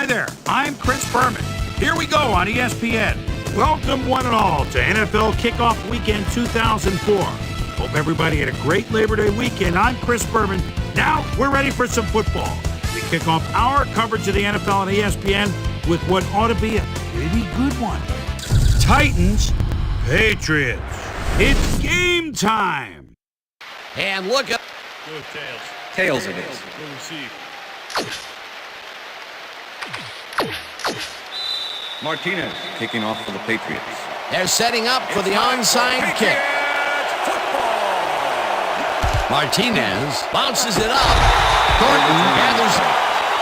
Hi there, I'm Chris Berman. Here we go on ESPN. Welcome one and all to NFL Kickoff Weekend 2004. Hope everybody had a great Labor Day weekend. I'm Chris Berman. Now we're ready for some football. We kick off our coverage of the NFL on ESPN with what ought to be a pretty good one. Titans, Patriots. It's game time. And look at... Go Tails. Tails it is. Go receive. Martinez kicking off for the Patriots. They're setting up for the onside kick. Martinez bounces it up. Thornton gathers it.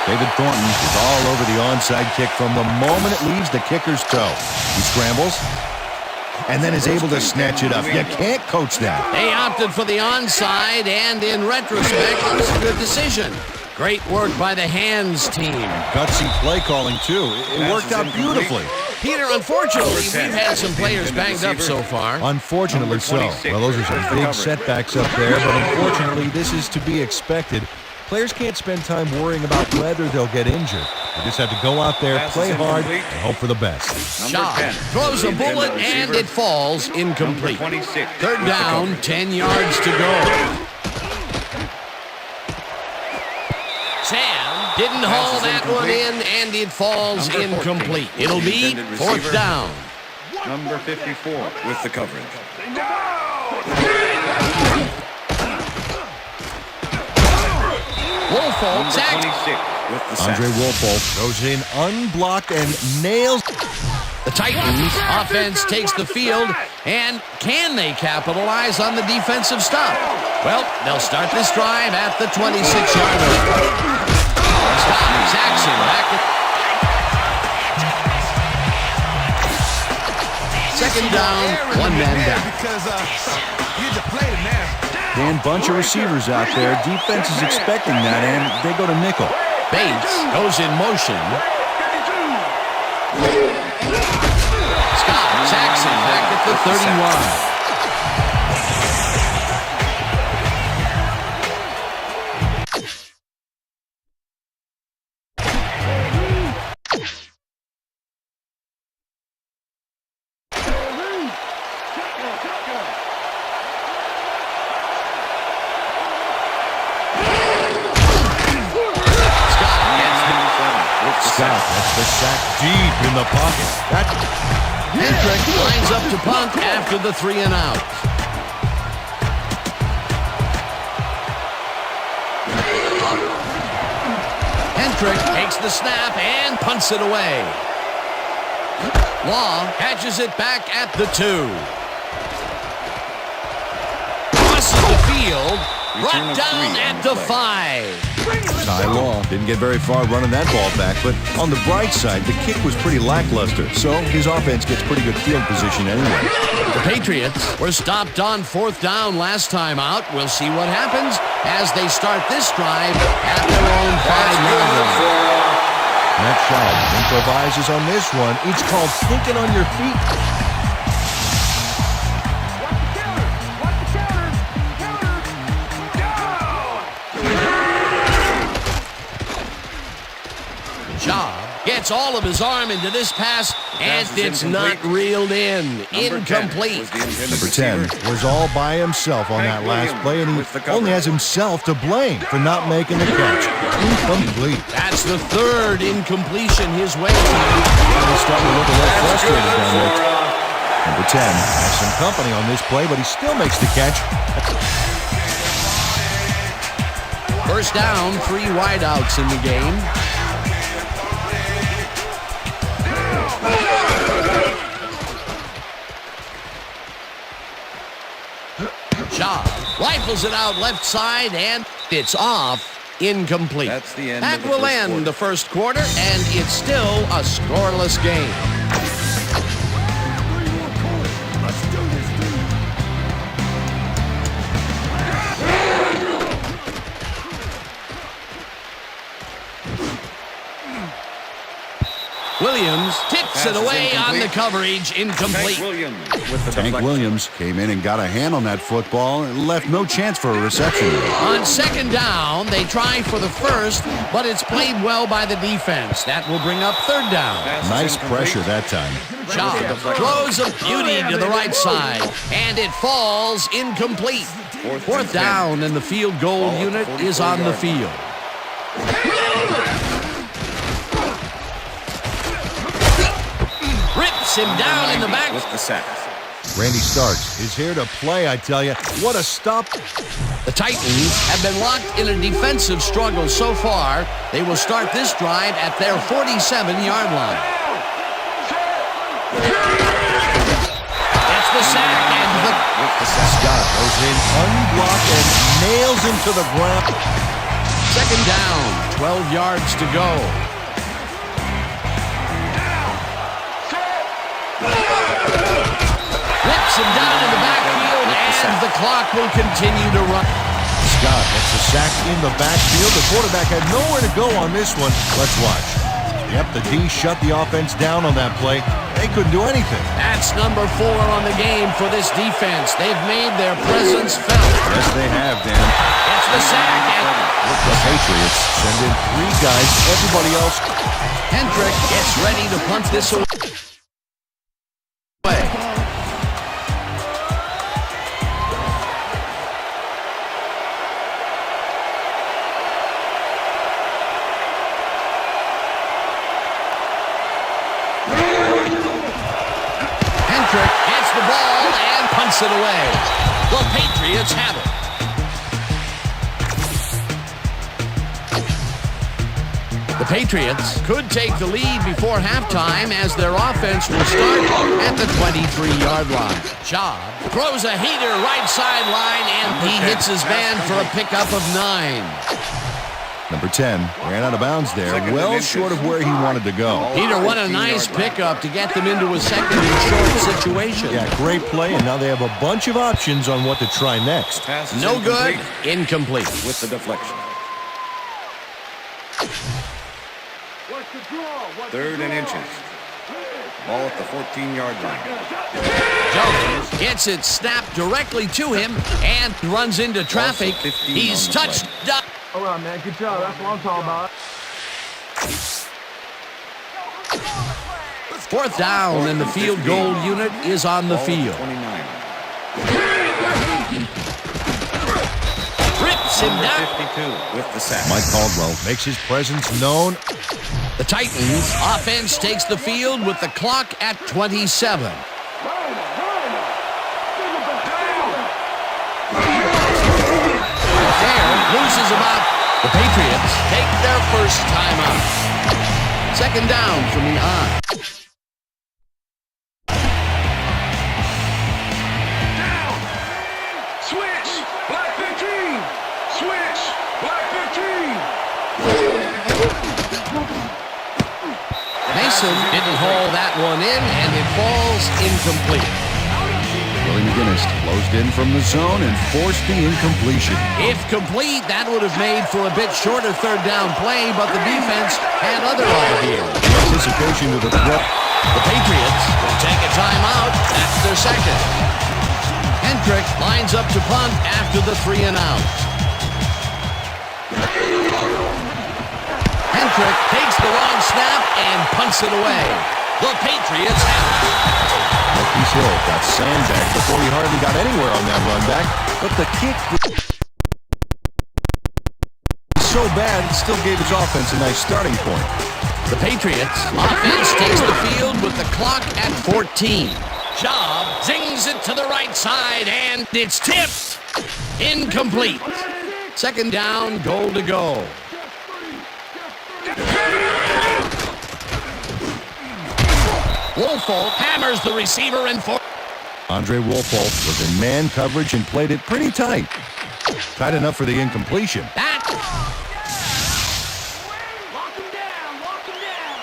David Thornton is all over the onside kick from the moment it leaves the kicker's toe. He scrambles and then is able to snatch it up. You can't coach that. They opted for the onside, and in retrospect, it was a good decision. Great work by the hands team. Gutsy play calling, too. It worked out beautifully. Peter, unfortunately, we've had some players banged up so far. Unfortunately so. Well, those are some big setbacks up there, but unfortunately, this is to be expected. Players can't spend time worrying about whether they'll get injured. They just have to go out there, play hard, and hope for the best. Shaw throws a bullet, and it falls incomplete. Third down, 10 yards to go. Sam didn't haul that one in, and it falls incomplete. It'll be fourth down. Number 54 with the coverage. Wolfold sacked. Andre Wolfold goes in unblocked and nails. The Titans offense takes the field, and can they capitalize on the defensive stop? Well, they'll start this drive at the 26-yard line. Stop Saxon back at second down, one man down. Dan, bunch of receivers out there. Defense is expecting that, and they go to nickel. Bates goes in motion. Scott Saxon back at the 31. Scott, that's the sack deep in the pocket. Hendrick lines up to punt after the 3 and out. Hendrick takes the snap and punts it away. Law catches it back at the 2. Crosses the field, brought down at the 5. Ty Law didn't get very far running that ball back, but on the bright side, the kick was pretty lackluster, so his offense gets pretty good field position anyway. The Patriots were stopped on fourth down last time out. We'll see what happens as they start this drive at their own 5-yard line. Matt Schaub improvises on this one. It's called thinking on your feet. Gets all of his arm into this pass, and it's not reeled in. Incomplete. Number 10 was all by himself on that last play, and he only has himself to blame for not making the catch. Incomplete. That's the third incompletion his way. He's starting to look a little frustrated down there. Number 10 has some company on this play, but he still makes the catch. First down, 3 wideouts in the game. Shaw rifles it out left side, and it's off. Incomplete. That's the end that of the will first end quarter. the first quarter, and it's still a scoreless game. Williams tips punts it away on the coverage, incomplete. Tank Williams came in and got a hand on that football and left no chance for a reception. On second down, they try for the first, but it's played well by the defense. That will bring up third down. Nice pressure that time. Job throws a beauty to the right side, and it falls incomplete. Fourth down, and the field goal unit is on the field. Rips him down in the back. With the sack. Randy Starks is here to play, I tell you. What a stop. The Titans have been locked in a defensive struggle so far. They will start this drive at their 47-yard line. It's the sack, and Scott goes in unblocked and nails him to the ground. second down, 12 yards to go. Rips him down in the backfield, and the clock will continue to run. Scott gets a sack in the backfield. The quarterback had nowhere to go on this one. Let's watch. Yep, the D shut the offense down on that play. They couldn't do anything. That's number 4 on the game for this defense. They've made their presence felt. Yes, they have, Dan. It's the sack, and The Patriots send in 3 guys. Everybody else. Hendrick gets ready to punt this away. Gets the ball and punts it away. The Patriots have it. The Patriots could take the lead before halftime as their offense will start at the 23-yard line. Job throws a heater right sideline, and he hits his man for a pickup of 9. Number 10 ran out of bounds there, well short of where he wanted to go. Peter, what a nice pickup to get them into a second and short situation. Yeah, great play, and now they have a bunch of options on what to try next. No good, incomplete. With the deflection. 3rd and inches. Ball at the 14-yard line. Jones gets it snapped directly to him and runs into traffic. He's touched. All right, man. Good job. That's what I'm talking about. 4th down, and the field goal unit is on the field. 29. Rips him down. 52 with the sack. Mike Caldwell makes his presence known. The Titans offense takes the field with the clock at 27. Loses him out. The Patriots take their first timeout. 2nd down from the eye. Down. Switch. Black 15. Switch. Black 15. Mason didn't haul that one in, and it falls incomplete. Willie McGinnis closed in from the zone and forced the incompletion. If complete, that would have made for a bit shorter 3rd down play, but the defense had other ideas. Anticipation to the threat. The Patriots will take a timeout. That's their second. Hendrick lines up to punt after the 3 and out. Hendrick takes the wrong snap and punts it away. The Patriots have it. Marquise Hill got sandbagged before he hardly got anywhere on that run back, but the kick was so bad it still gave his offense a nice starting point. The Patriots offense takes the field with the clock at 14. Job zings it to the right side, and it's tipped. Incomplete. 2nd down, goal to go. Wolfold hammers the receiver and Andre Wolfold was in man coverage and played it pretty tight. Tight enough for the incompletion. That. Lock him down. Lock him down.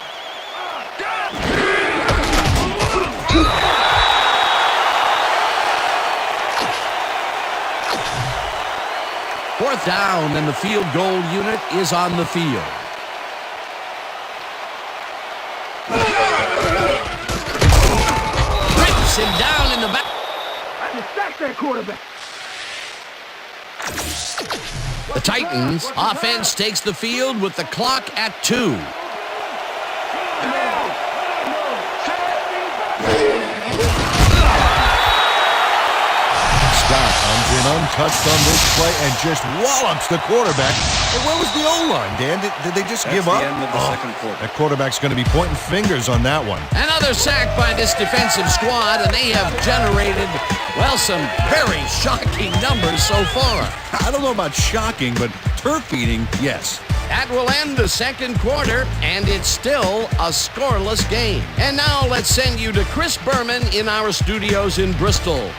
4th down, and the field goal unit is on the field. Knocks him down in the back. I just sacked that quarterback. The Titans offense takes the field with the clock at 2. Scott comes in untouched on this play and just wallops the quarterback. And where was the O-line, Dan? Did they just give up? That's the end of the second quarter. That quarterback's going to be pointing fingers on that one. Another sack by this defensive squad, and they have generated, well, some very shocking numbers so far. I don't know about shocking, but turf eating, yes. That will end the second quarter, and it's still a scoreless game. And now let's send you to Chris Berman in our studios in Bristol.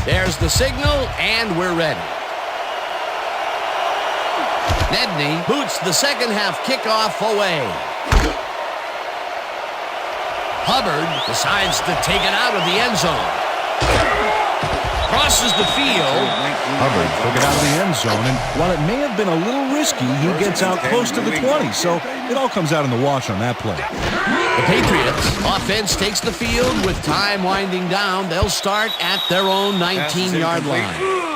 There's the signal, and we're ready. Nedney boots the second half kickoff away. Hubbard decides to take it out of the end zone. Crosses the field. Hubbard took it out of the end zone, and while it may have been a little risky, he gets out close to the 20, so it all comes out in the wash on that play. The Patriots offense takes the field with time winding down. They'll start at their own 19-yard line.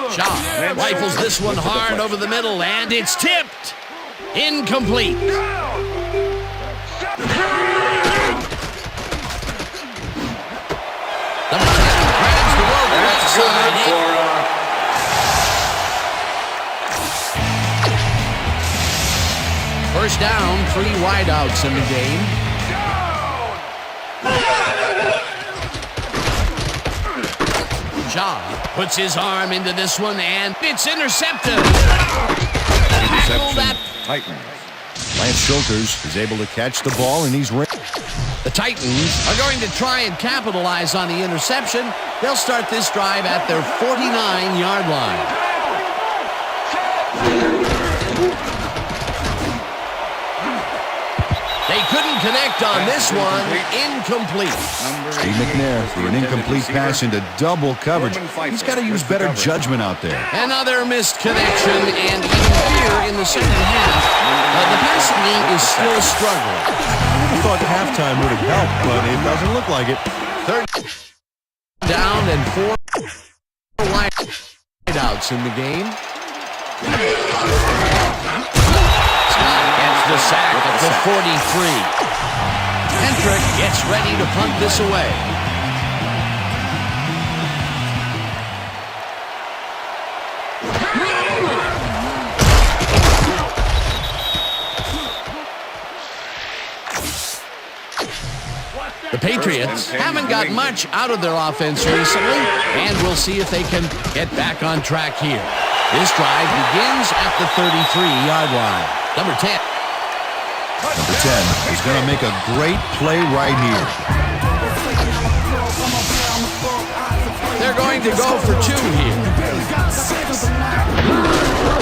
Shaw rifles this one hard over the middle, and it's tipped. Incomplete. Number 10 grabs the rope left side. First down, 3 wideouts in the game. Shaw puts his arm into this one, and it's intercepted. Tackle that. Titans. Lance Schulters is able to catch the ball, and he's ready. The Titans are going to try and capitalize on the interception. They'll start this drive at their 49-yard line. They couldn't connect on this one. Incomplete. Steve McNair threw an incomplete pass into double coverage. He's got to use better judgment out there. Another missed connection, and even here in the second half, the passing game is still struggling. I thought halftime would have helped, but it doesn't look like it. Third down and 4 wideouts in the game. Scott gets the sack at the 43. Hendrick gets ready to punt this away. The Patriots haven't got much out of their offense recently, and we'll see if they can get back on track here. This drive begins at the 33-yard line. Number 10. Number 10 is going to make a great play right here. They're going to go for 2 here.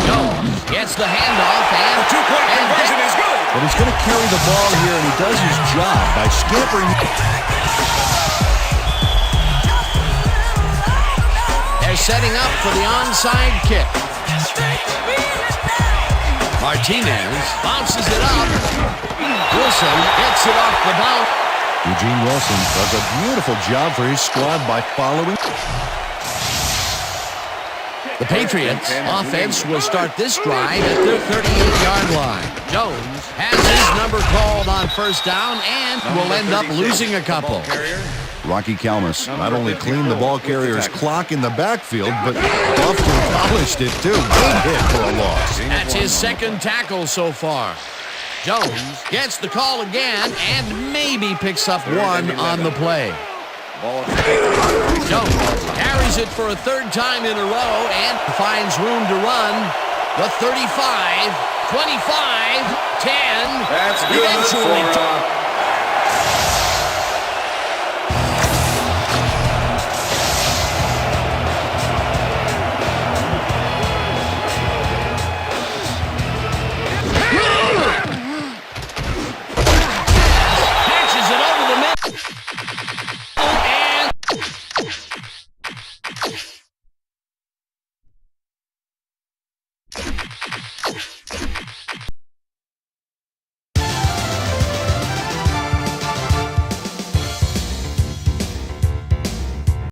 Jones gets the handoff, and The two-point conversion is good. But he's going to carry the ball here, and he does his job by scampering. they're setting up for the onside kick. Martinez bounces it up. Wilson gets it off the bounce. Eugene Wilson does a beautiful job for his squad by following. The Patriots offense will start this drive at their 38-yard line. Jones has his number called on first down and will end up losing a couple. Rocky Kalmus not only cleaned the ball carrier's clock in the backfield, but buffed and polished it too. Big hit for a loss. That's his second tackle so far. Jones gets the call again and maybe picks up one on the play. Jones carries it for a third time in a row and finds room to run. The 35, 25, 10. That's good Eventually for